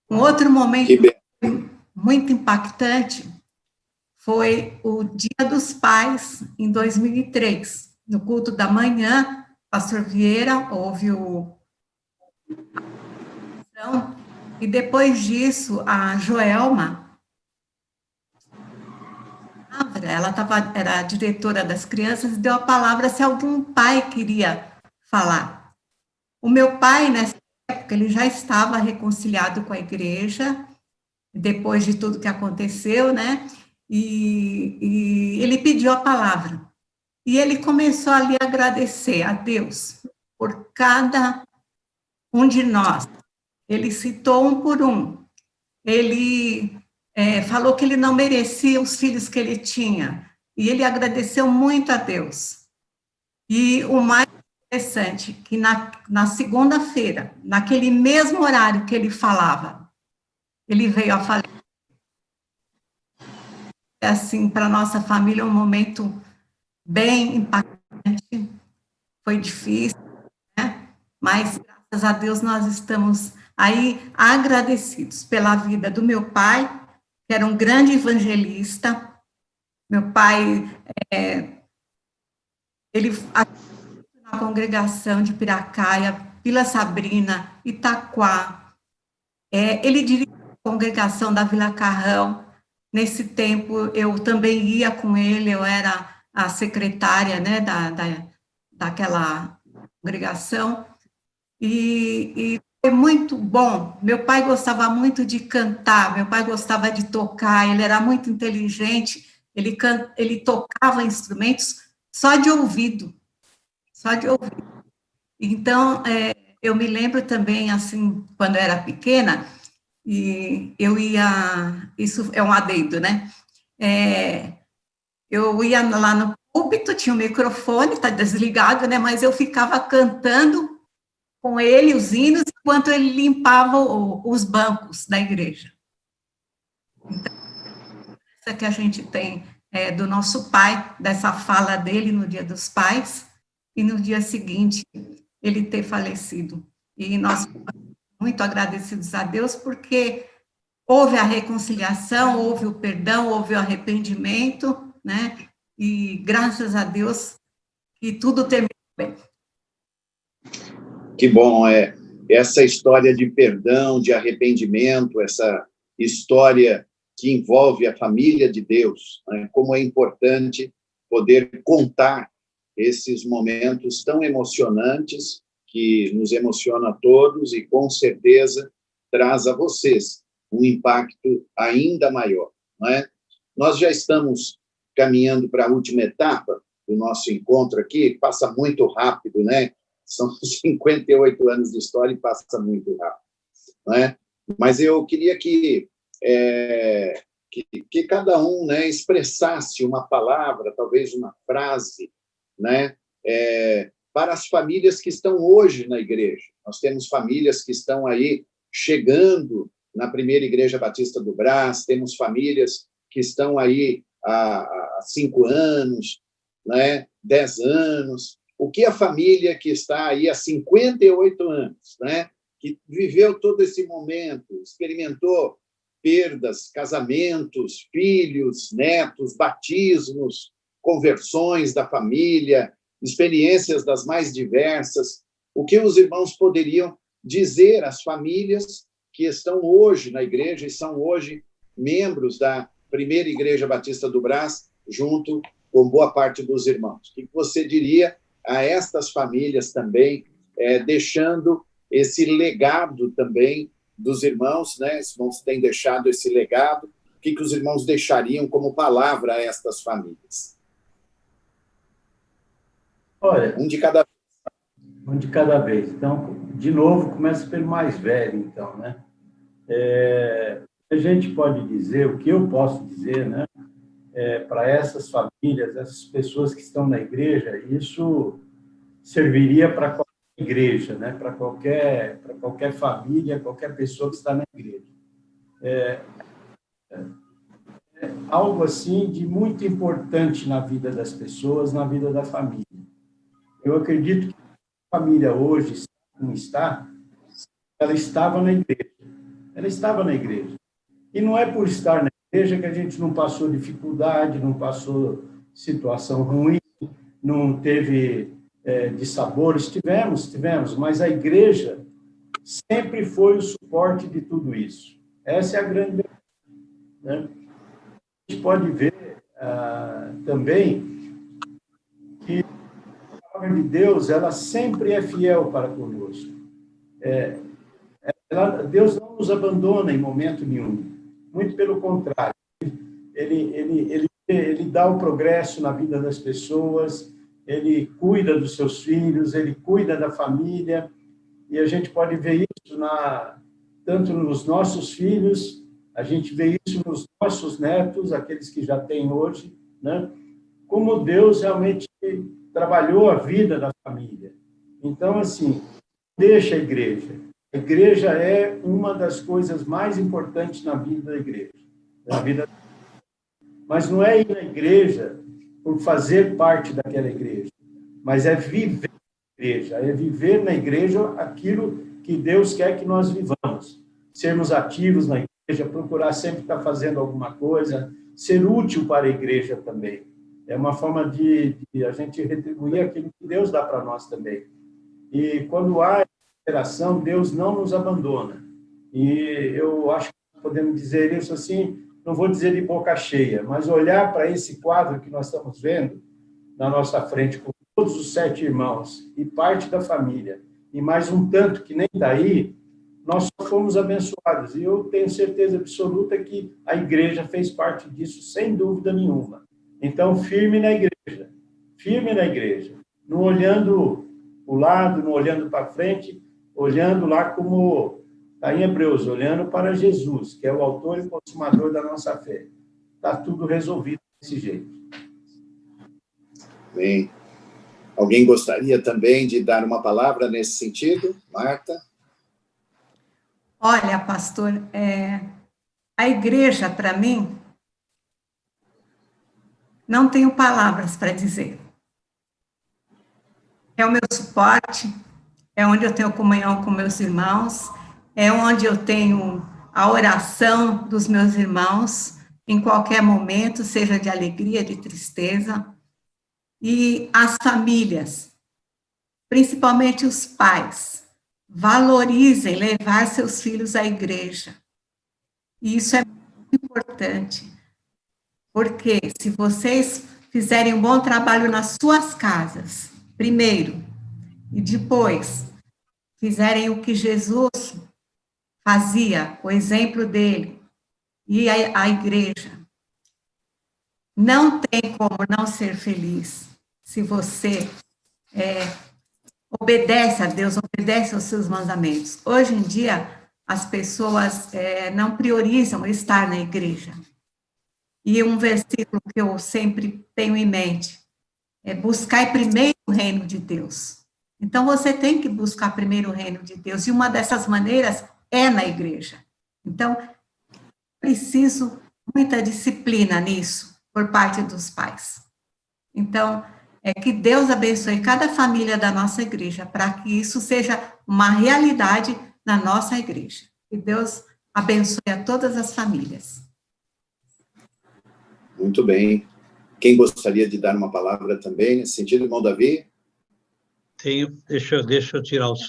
[SPEAKER 3] Um outro momento muito impactante foi o Dia dos Pais, em 2003. No culto da manhã, pastor Vieira houve e depois disso, a Joelma, ela era a diretora das crianças, deu a palavra se algum pai queria falar. O meu pai, nessa época, ele já estava reconciliado com a igreja, depois de tudo que aconteceu, né? E ele pediu a palavra. E ele começou a lhe agradecer a Deus por cada um de nós. Ele citou um por um. Ele falou que ele não merecia os filhos que ele tinha. E ele agradeceu muito a Deus. E o mais interessante, que na segunda-feira, naquele mesmo horário que ele falava, ele veio a falecer. Assim, para nossa família, um momento bem impactante. Foi difícil, né? Mas, graças a Deus, nós estamos aí agradecidos pela vida do meu pai, que era um grande evangelista. Meu pai, ele na congregação de Piracaia, Vila Sabrina, Itaquá. Ele dirigiu a congregação da Vila Carrão. Nesse tempo, eu também ia com ele, eu era a secretária, né, daquela congregação, e foi muito bom. Meu pai gostava muito de cantar, meu pai gostava de tocar, ele era muito inteligente, ele tocava instrumentos só de ouvido. Então, eu me lembro também, assim, quando eu era pequena, e eu ia, isso é um adendo, né? Eu ia lá no púlpito, tinha um microfone, tá desligado, né? Mas eu ficava cantando com ele os hinos, enquanto ele limpava os bancos da igreja. Então, essa que a gente tem do nosso pai, dessa fala dele no Dia dos Pais, e no dia seguinte ele ter falecido. E nós estamos muito agradecidos a Deus, porque houve a reconciliação, houve o perdão, houve o arrependimento, né? E graças a Deus que tudo terminou bem.
[SPEAKER 1] Que bom, essa história de perdão, de arrependimento, essa história que envolve a família de Deus, né? Como é importante poder contar esses momentos tão emocionantes, que nos emociona a todos e, com certeza, traz a vocês um impacto ainda maior, não é? Nós já estamos caminhando para a última etapa do nosso encontro aqui, passa muito rápido, né? São 58 anos de história e passa muito rápido, não é? Mas eu queria que cada um, né, expressasse uma palavra, talvez uma frase, né, para as famílias que estão hoje na igreja. Nós temos famílias que estão aí chegando na primeira Igreja Batista do Brás, temos famílias que estão aí há 5 anos, né, 10 anos. O que a família que está aí há 58 anos, né, que viveu todo esse momento, experimentou perdas, casamentos, filhos, netos, batismos, conversões da família, experiências das mais diversas, o que os irmãos poderiam dizer às famílias que estão hoje na igreja e são hoje membros da primeira Igreja Batista do Brás, junto com boa parte dos irmãos? O que você diria a estas famílias também, deixando esse legado também dos irmãos, né? Os irmãos têm deixado esse legado. O que os irmãos deixariam como palavra a estas famílias?
[SPEAKER 2] Olha,
[SPEAKER 1] um de cada vez.
[SPEAKER 2] Um de cada vez. Então, de novo, começa pelo mais velho, então, né? A gente pode dizer, o que eu posso dizer, né? Para essas famílias, essas pessoas que estão na igreja, isso serviria para qualquer igreja, né? Para qualquer família, qualquer pessoa que está na igreja. Algo assim de muito importante na vida das pessoas, na vida da família. Eu acredito que a família hoje, como está, ela estava na igreja. Ela estava na igreja. E não é por estar na igreja que a gente não passou dificuldade, não passou situação ruim, não teve dissabores. Tivemos, mas a igreja sempre foi o suporte de tudo isso. Essa é a grande verdade, né? A gente pode ver também que a palavra de Deus, ela sempre é fiel para conosco. Deus não nos abandona em momento nenhum. Muito pelo contrário. Ele dá o progresso na vida das pessoas, ele cuida dos seus filhos, ele cuida da família, e a gente pode ver isso tanto nos nossos filhos, a gente vê isso nos nossos netos, aqueles que já têm hoje, né? Como Deus realmente trabalhou a vida da família. Então, assim, deixa a igreja. A igreja é uma das coisas mais importantes na vida da igreja. Mas não é ir na igreja por fazer parte daquela igreja, mas é viver na igreja, é viver na igreja aquilo que Deus quer que nós vivamos. Sermos ativos na igreja, procurar sempre estar fazendo alguma coisa, ser útil para a igreja também. É uma forma de a gente retribuir aquilo que Deus dá para nós também. E quando há interação, Deus não nos abandona. E eu acho que podemos dizer isso assim, não vou dizer de boca cheia, mas olhar para esse quadro que nós estamos vendo na nossa frente, com todos os 7 irmãos e parte da família, e mais um tanto que nem daí, nós fomos abençoados. E eu tenho certeza absoluta que a igreja fez parte disso, sem dúvida nenhuma. Então, firme na igreja, não olhando o lado, não olhando para frente, olhando lá como está em Hebreus, olhando para Jesus, que é o autor e consumador da nossa fé. Está tudo resolvido desse jeito.
[SPEAKER 1] Bem, alguém gostaria também de dar uma palavra nesse sentido? Marta?
[SPEAKER 3] Olha, pastor, a igreja, para mim, não tenho palavras para dizer. É o meu suporte, é onde eu tenho comunhão com meus irmãos, é onde eu tenho a oração dos meus irmãos, em qualquer momento, seja de alegria, de tristeza. E as famílias, principalmente os pais, valorizem levar seus filhos à igreja. E isso é muito importante, porque se vocês fizerem um bom trabalho nas suas casas, primeiro, e depois fizerem o que Jesus fazia, o exemplo dele, e a igreja, não tem como não ser feliz se você obedece a Deus, obedece aos seus mandamentos. Hoje em dia, as pessoas não priorizam estar na igreja. E um versículo que eu sempre tenho em mente é: buscar primeiro o reino de Deus. Então, você tem que buscar primeiro o reino de Deus, e uma dessas maneiras é na igreja. Então, preciso muita disciplina nisso, por parte dos pais. Então, que Deus abençoe cada família da nossa igreja, para que isso seja uma realidade na nossa igreja. Que Deus abençoe a todas as famílias.
[SPEAKER 1] Muito bem. Quem gostaria de dar uma palavra também nesse sentido, irmão Davi?
[SPEAKER 4] Deixa eu tirar os...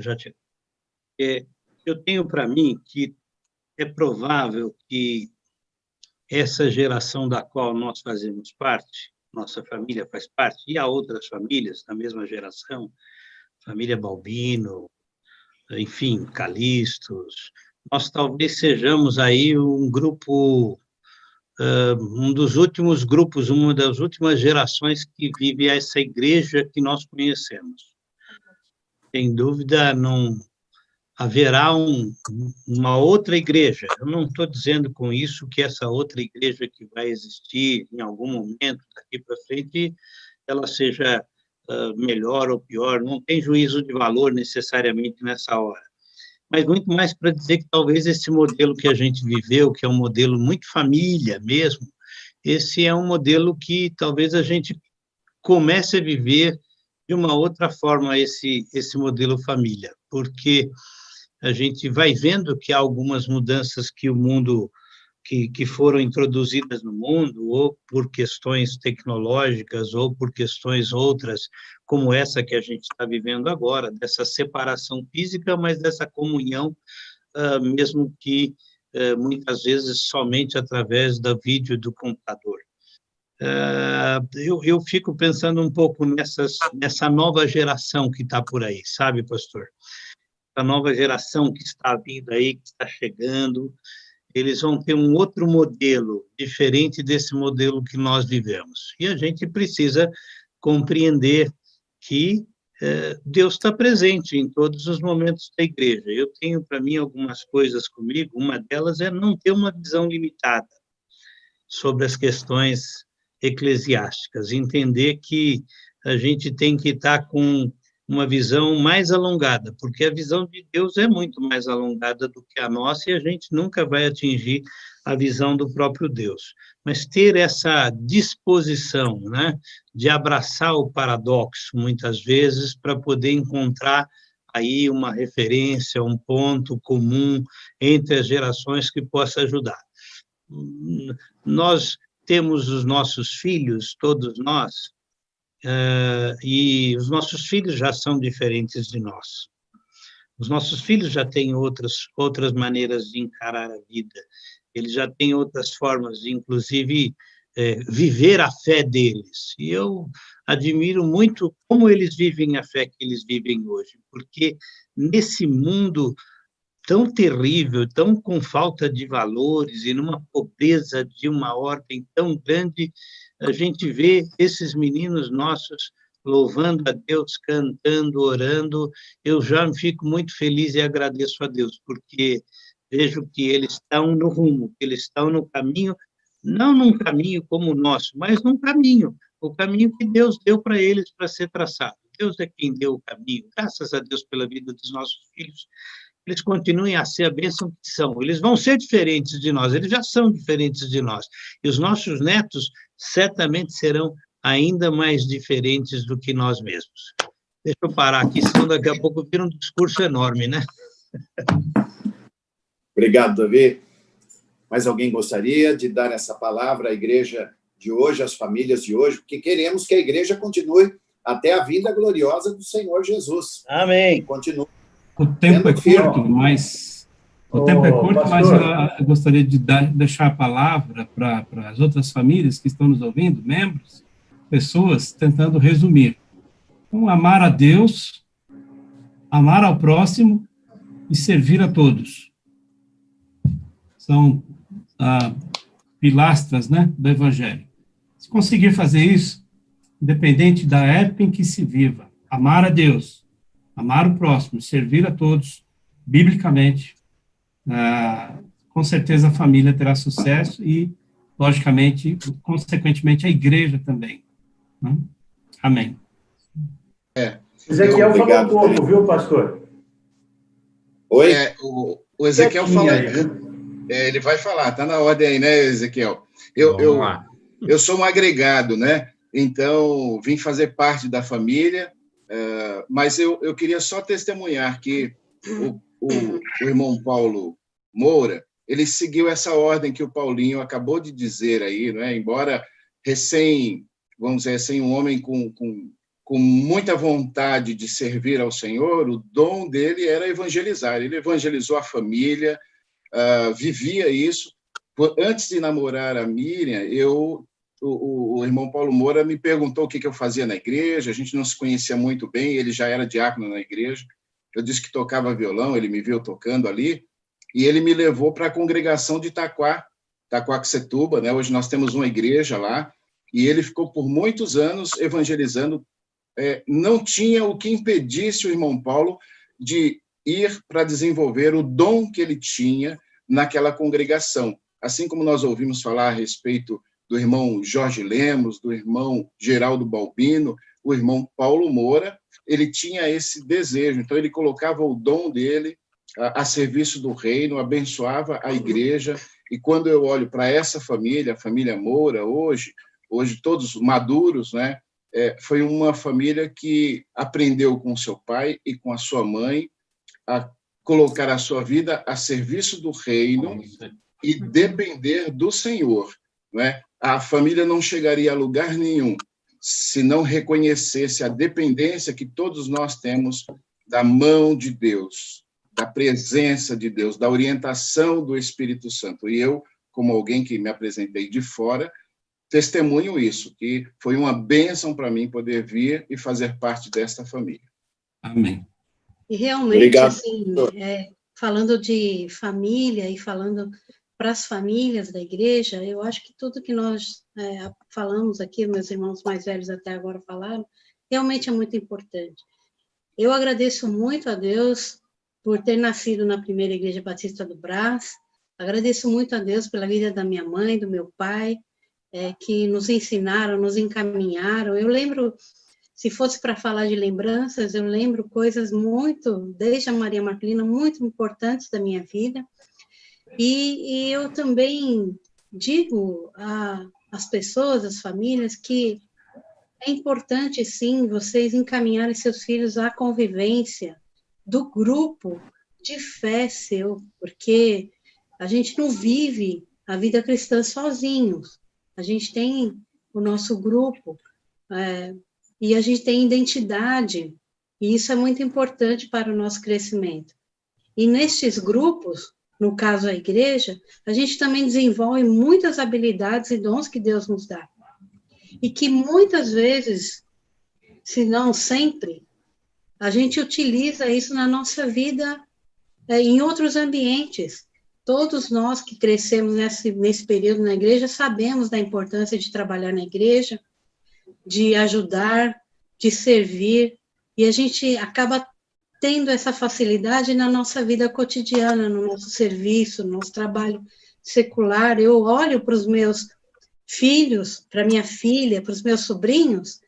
[SPEAKER 4] já tirei. Eu tenho para mim que é provável que essa geração da qual nós fazemos parte, nossa família faz parte, e há outras famílias da mesma geração, família Balbino, enfim, Calixtos, nós talvez sejamos aí um grupo, um dos últimos grupos, uma das últimas gerações que vive essa igreja que nós conhecemos. Sem dúvida, não haverá uma outra igreja. Eu não estou dizendo com isso que essa outra igreja que vai existir em algum momento daqui para frente, ela seja melhor ou pior, não tem juízo de valor necessariamente nessa hora. Mas muito mais para dizer que talvez esse modelo que a gente viveu, que é um modelo muito família mesmo, esse é um modelo que talvez a gente comece a viver de uma outra forma, esse modelo família, porque a gente vai vendo que há algumas mudanças que o mundo, que foram introduzidas no mundo, ou por questões tecnológicas, ou por questões outras, como essa que a gente está vivendo agora, dessa separação física, mas dessa comunhão, mesmo que muitas vezes somente através do vídeo e do computador. Eu fico pensando um pouco nessa nova geração que está por aí, sabe, pastor? A nova geração que está vindo aí, que está chegando, eles vão ter um outro modelo, diferente desse modelo que nós vivemos. E a gente precisa compreender que Deus está presente em todos os momentos da igreja. Eu tenho, para mim, algumas coisas comigo, uma delas é não ter uma visão limitada sobre as questões eclesiásticas, entender que a gente tem que estar com uma visão mais alongada, porque a visão de Deus é muito mais alongada do que a nossa, e a gente nunca vai atingir a visão do próprio Deus. Mas ter essa disposição, né, de abraçar o paradoxo, muitas vezes, para poder encontrar aí uma referência, um ponto comum entre as gerações que possa ajudar. Nós temos os nossos filhos, todos nós, e os nossos filhos já são diferentes de nós. Os nossos filhos já têm outras maneiras de encarar a vida, eles já têm outras formas, inclusive viver a fé deles. E eu admiro muito como eles vivem a fé que eles vivem hoje, porque nesse mundo tão terrível, tão com falta de valores e numa pobreza de uma ordem tão grande, a gente vê esses meninos nossos louvando a Deus, cantando, orando. Eu já fico muito feliz e agradeço a Deus, porque vejo que eles estão no rumo, que eles estão no caminho, não num caminho como o nosso, mas num caminho, o caminho que Deus deu para eles para ser traçado. Deus é quem deu o caminho, graças a Deus pela vida dos nossos filhos. Eles continuem a ser a bênção que são. Eles vão ser diferentes de nós, eles já são diferentes de nós. E os nossos netos certamente serão ainda mais diferentes do que nós mesmos. Deixa eu parar aqui, senão daqui a pouco vira um discurso enorme, né?
[SPEAKER 1] Obrigado, Davi. Mais alguém gostaria de dar essa palavra à igreja de hoje, às famílias de hoje? Porque queremos que a igreja continue até a vinda gloriosa do Senhor Jesus.
[SPEAKER 4] Amém.
[SPEAKER 1] Continue.
[SPEAKER 5] O tempo é curto, mas eu gostaria de deixar a palavra para as outras famílias que estão nos ouvindo, membros, pessoas, tentando resumir. Então, amar a Deus, amar ao próximo e servir a todos. São pilastras, né, do Evangelho. Se conseguir fazer isso, independente da época em que se viva, amar a Deus, amar o próximo, servir a todos, biblicamente, com certeza a família terá sucesso e, logicamente, consequentemente, a igreja também. Né? Amém.
[SPEAKER 2] Ezequiel falou um pouco, viu, pastor?
[SPEAKER 1] Oi?
[SPEAKER 13] O Ezequiel fala... ele vai falar, está na ordem aí, né, Ezequiel? Eu sou um agregado, né? Então, vim fazer parte da família, mas eu queria só testemunhar que o irmão Paulo Moura, ele seguiu essa ordem que o Paulinho acabou de dizer aí, né? Embora vamos dizer assim, um homem com muita vontade de servir ao Senhor, o dom dele era evangelizar. Ele evangelizou a família, vivia isso. Antes de namorar a Miriam, o irmão Paulo Moura me perguntou o que eu fazia na igreja, a gente não se conhecia muito bem, ele já era diácono na igreja, eu disse que tocava violão, ele me viu tocando ali, e ele me levou para a congregação de Itaquaquecetuba, né? Hoje nós temos uma igreja lá, e ele ficou por muitos anos evangelizando. Não tinha o que impedisse o irmão Paulo de ir para desenvolver o dom que ele tinha naquela congregação. Assim como nós ouvimos falar a respeito do irmão Jorge Lemos, do irmão Geraldo Balbino, o irmão Paulo Moura, ele tinha esse desejo. Então, ele colocava o dom dele a serviço do reino, abençoava a igreja. E quando eu olho para essa família, a família Moura, hoje todos maduros, né? Foi uma família que aprendeu com seu pai e com a sua mãe a colocar a sua vida a serviço do reino e depender do Senhor, né? A família não chegaria a lugar nenhum se não reconhecesse a dependência que todos nós temos da mão de Deus, da presença de Deus, da orientação do Espírito Santo. E eu, como alguém que me apresentei de fora, testemunho isso, que foi uma bênção para mim poder vir e fazer parte desta família.
[SPEAKER 5] Amém.
[SPEAKER 6] E realmente,
[SPEAKER 1] Obrigado.
[SPEAKER 6] assim, falando de família e falando para as famílias da igreja, eu acho que tudo que nós falamos aqui, meus irmãos mais velhos até agora falaram, realmente é muito importante. Eu agradeço muito a Deus por ter nascido na primeira Igreja Batista do Brás, agradeço muito a Deus pela vida da minha mãe, do meu pai, que nos ensinaram, nos encaminharam. Eu lembro, se fosse para falar de lembranças, eu lembro coisas desde a Maria Marcelina, muito importantes da minha vida. E eu também digo às pessoas, às famílias, que é importante, sim, vocês encaminharem seus filhos à convivência do grupo de fé seu, porque a gente não vive a vida cristã sozinhos. A gente tem o nosso grupo e a gente tem identidade, e isso é muito importante para o nosso crescimento. E nestes grupos, no caso a igreja, a gente também desenvolve muitas habilidades e dons que Deus nos dá. E que muitas vezes, se não sempre, a gente utiliza isso na nossa vida em outros ambientes. Todos nós que crescemos nesse período na igreja sabemos da importância de trabalhar na igreja, de ajudar, de servir, e a gente acaba tendo essa facilidade na nossa vida cotidiana, no nosso serviço, no nosso trabalho secular. Eu olho para os meus filhos, para minha filha, para os meus sobrinhos,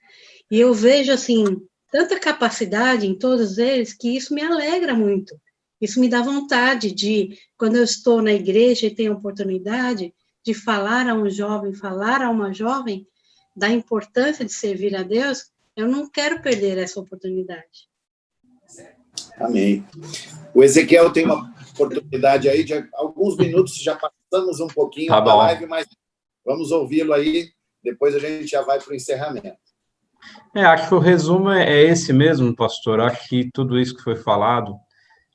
[SPEAKER 6] e eu vejo, assim, tanta capacidade em todos eles, que isso me alegra muito. Isso me dá vontade de, quando eu estou na igreja e tenho a oportunidade de falar a um jovem, falar a uma jovem da importância de servir a Deus, eu não quero perder essa oportunidade.
[SPEAKER 1] Amém. O Ezequiel tem uma oportunidade aí de alguns minutos, já passamos um pouquinho da live, mas vamos ouvi-lo aí, depois a gente já vai para o encerramento.
[SPEAKER 7] Acho que o resumo é esse mesmo, pastor. Acho que tudo isso que foi falado,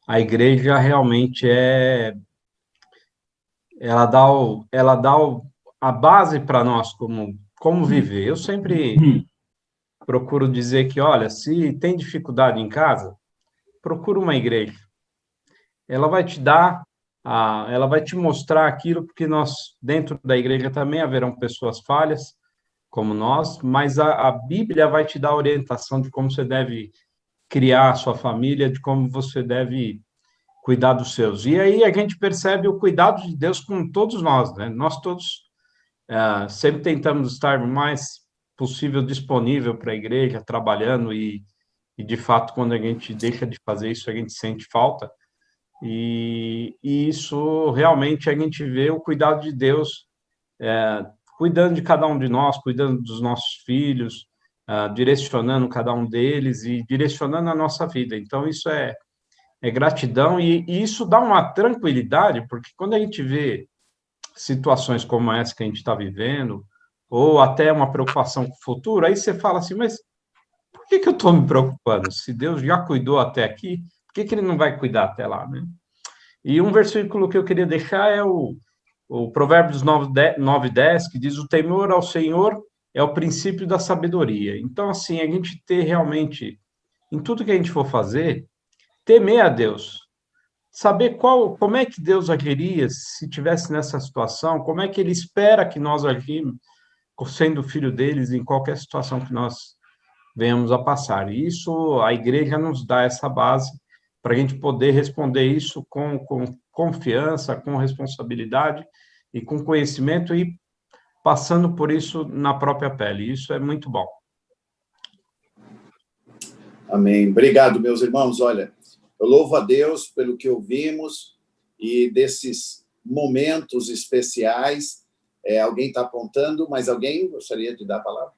[SPEAKER 7] a igreja realmente ela dá a base para nós como viver. Eu sempre procuro dizer que, olha, se tem dificuldade em casa, procura uma igreja. Ela vai te dar, ela vai te mostrar aquilo, porque nós, dentro da igreja, também haverão pessoas falhas, como nós, mas a Bíblia vai te dar a orientação de como você deve criar a sua família, de como você deve cuidar dos seus. E aí a gente percebe o cuidado de Deus com todos nós, né? Nós todos sempre tentamos estar o mais possível disponível para a igreja, trabalhando, e de fato, quando a gente deixa de fazer isso, a gente sente falta. E isso, realmente, a gente vê o cuidado de Deus cuidando de cada um de nós, cuidando dos nossos filhos, direcionando cada um deles e direcionando a nossa vida. Então, isso é gratidão, e isso dá uma tranquilidade, porque quando a gente vê situações como essa que a gente está vivendo, ou até uma preocupação com o futuro, aí você fala assim, mas por que eu estou me preocupando? Se Deus já cuidou até aqui, por que Ele não vai cuidar até lá, né? E um versículo que eu queria deixar é o Provérbios 9:10, que diz: o temor ao Senhor é o princípio da sabedoria. Então, assim, a gente ter realmente, em tudo que a gente for fazer, temer a Deus, saber como é que Deus agiria se tivesse nessa situação, como é que Ele espera que nós agimos, sendo filho deles, em qualquer situação que nós venhamos a passar. E isso, a igreja nos dá essa base para a gente poder responder isso com confiança, com responsabilidade e com conhecimento, e passando por isso na própria pele. Isso é muito bom.
[SPEAKER 1] Amém. Obrigado, meus irmãos. Olha, eu louvo a Deus pelo que ouvimos e desses momentos especiais. Alguém está apontando, mas alguém gostaria de dar a palavra?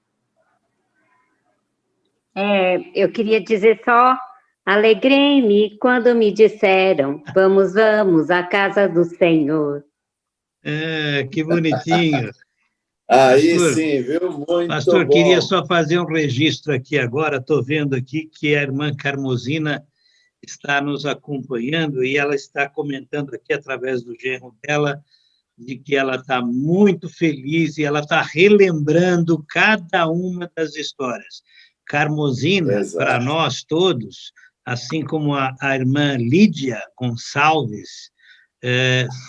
[SPEAKER 8] Eu queria dizer só, alegrei-me quando me disseram, vamos à casa do Senhor.
[SPEAKER 4] Que bonitinho.
[SPEAKER 1] Aí
[SPEAKER 4] pastor,
[SPEAKER 1] sim, viu? Muito
[SPEAKER 4] pastor,
[SPEAKER 1] bom.
[SPEAKER 4] Queria só fazer um registro aqui agora, estou vendo aqui que a irmã Carmosina está nos acompanhando e ela está comentando aqui através do genro dela, de que ela está muito feliz e ela está relembrando cada uma das histórias. Carmosina, para nós todos, assim como a irmã Lídia Gonçalves,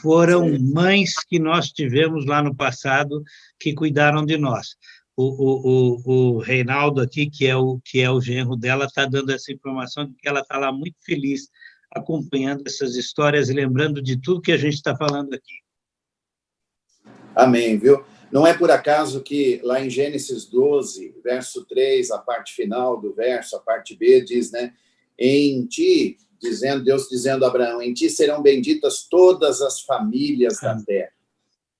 [SPEAKER 4] foram mães que nós tivemos lá no passado que cuidaram de nós. O Reinaldo aqui, que é o genro dela, está dando essa informação de que ela está lá muito feliz acompanhando essas histórias e lembrando de tudo que a gente está falando aqui.
[SPEAKER 1] Amém, viu? Não é por acaso que lá em Gênesis 12, verso 3, a parte final do verso, a parte B, diz, né? Em ti, Deus dizendo a Abraão, em ti serão benditas todas as famílias da terra.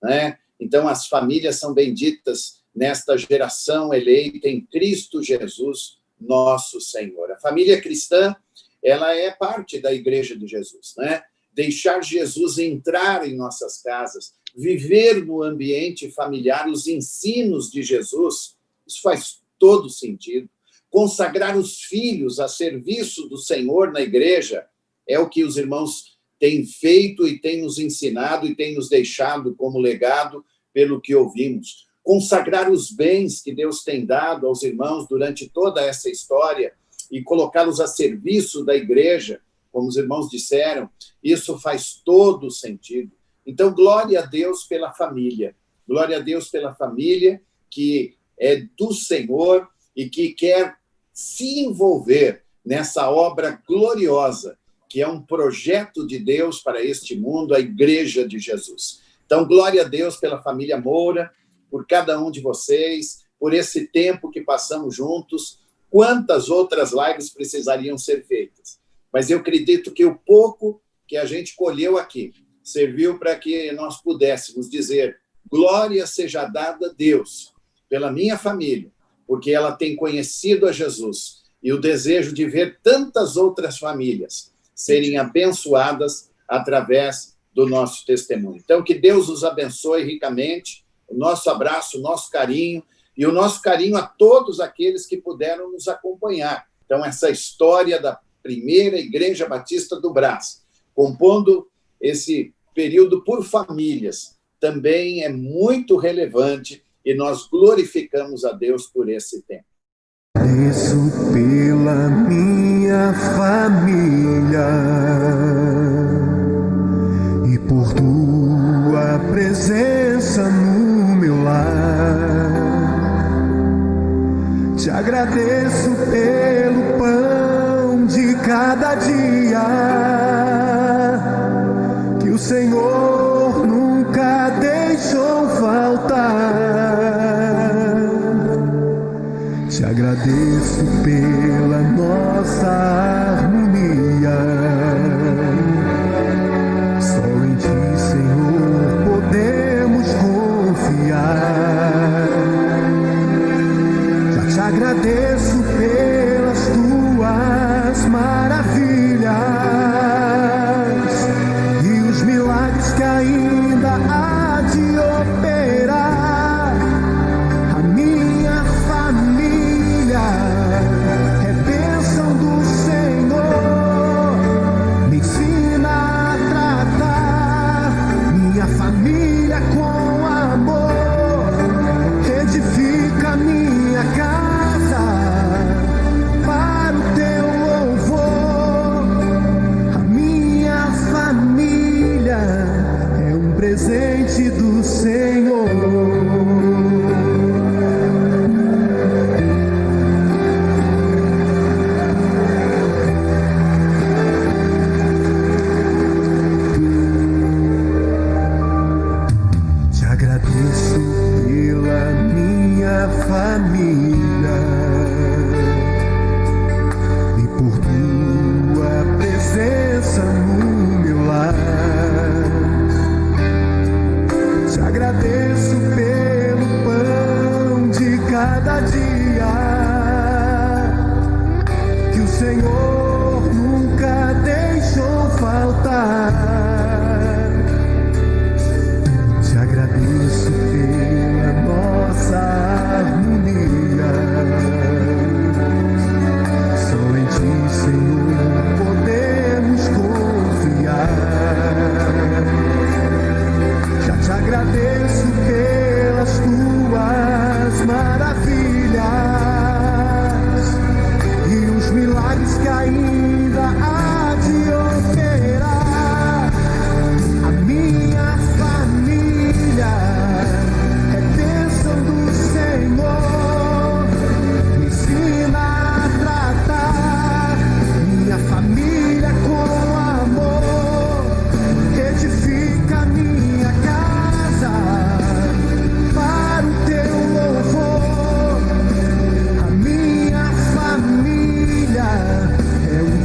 [SPEAKER 1] Né? Então, as famílias são benditas nesta geração eleita em Cristo Jesus, nosso Senhor. A família cristã, ela é parte da igreja de Jesus, né? Deixar Jesus entrar em nossas casas, viver no ambiente familiar os ensinos de Jesus, isso faz todo sentido. Consagrar os filhos a serviço do Senhor na igreja é o que os irmãos tem feito e tem nos ensinado e tem nos deixado como legado pelo que ouvimos. Consagrar os bens que Deus tem dado aos irmãos durante toda essa história e colocá-los a serviço da igreja, como os irmãos disseram, isso faz todo sentido. Então, glória a Deus pela família. Glória a Deus pela família que é do Senhor e que quer se envolver nessa obra gloriosa, que é um projeto de Deus para este mundo, a Igreja de Jesus. Então, glória a Deus pela família Moura, por cada um de vocês, por esse tempo que passamos juntos. Quantas outras lives precisariam ser feitas? Mas eu acredito que o pouco que a gente colheu aqui serviu para que nós pudéssemos dizer: glória seja dada a Deus pela minha família, porque ela tem conhecido a Jesus, e o desejo de ver tantas outras famílias serem abençoadas através do nosso testemunho. Então, que Deus os abençoe ricamente, o nosso abraço, o nosso carinho, e o nosso carinho a todos aqueles que puderam nos acompanhar. Então, essa história da primeira Igreja Batista do Brás, compondo esse período por famílias, também é muito relevante, e nós glorificamos a Deus por esse tempo.
[SPEAKER 14] Agradeço pela minha família e por tua presença no meu lar. Te agradeço pelo pão de cada dia que o Senhor nunca deixou faltar. Te agradeço pela nossa harmonia. Só em ti, Senhor, podemos confiar. Já te agradeço pelas tuas maravilhas e os milagres que ainda há de operar. A minha família é bênção do Senhor. Me ensina a tratar minha família com amor. Edifica minha casa para o teu louvor. A minha família é um presente do Senhor. Te agradeço pela minha família e por tua presença no meu lar. Te agradeço pelo pão de cada dia que o Senhor nunca deixou faltar. Te agradeço pela nossa harmonia. Só em ti, Senhor, podemos confiar. Já te agradeço pelas tuas maravilhas e os milagres que ainda há de operar. A minha família é bênção do Senhor. Me ensina a tratar minha família com amor. Edifica minha casa para o teu louvor. A minha família é um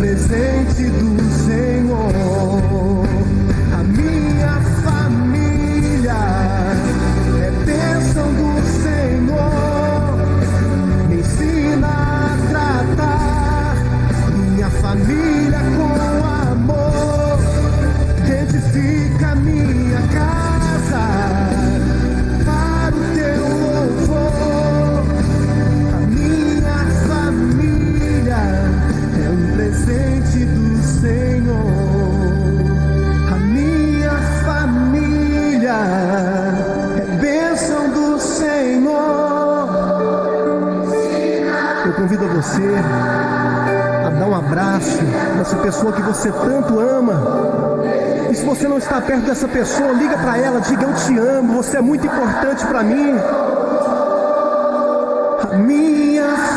[SPEAKER 14] abraço dessa pessoa que você tanto ama. E se você não está perto dessa pessoa, liga para ela, diga: eu te amo, você é muito importante para mim. A minha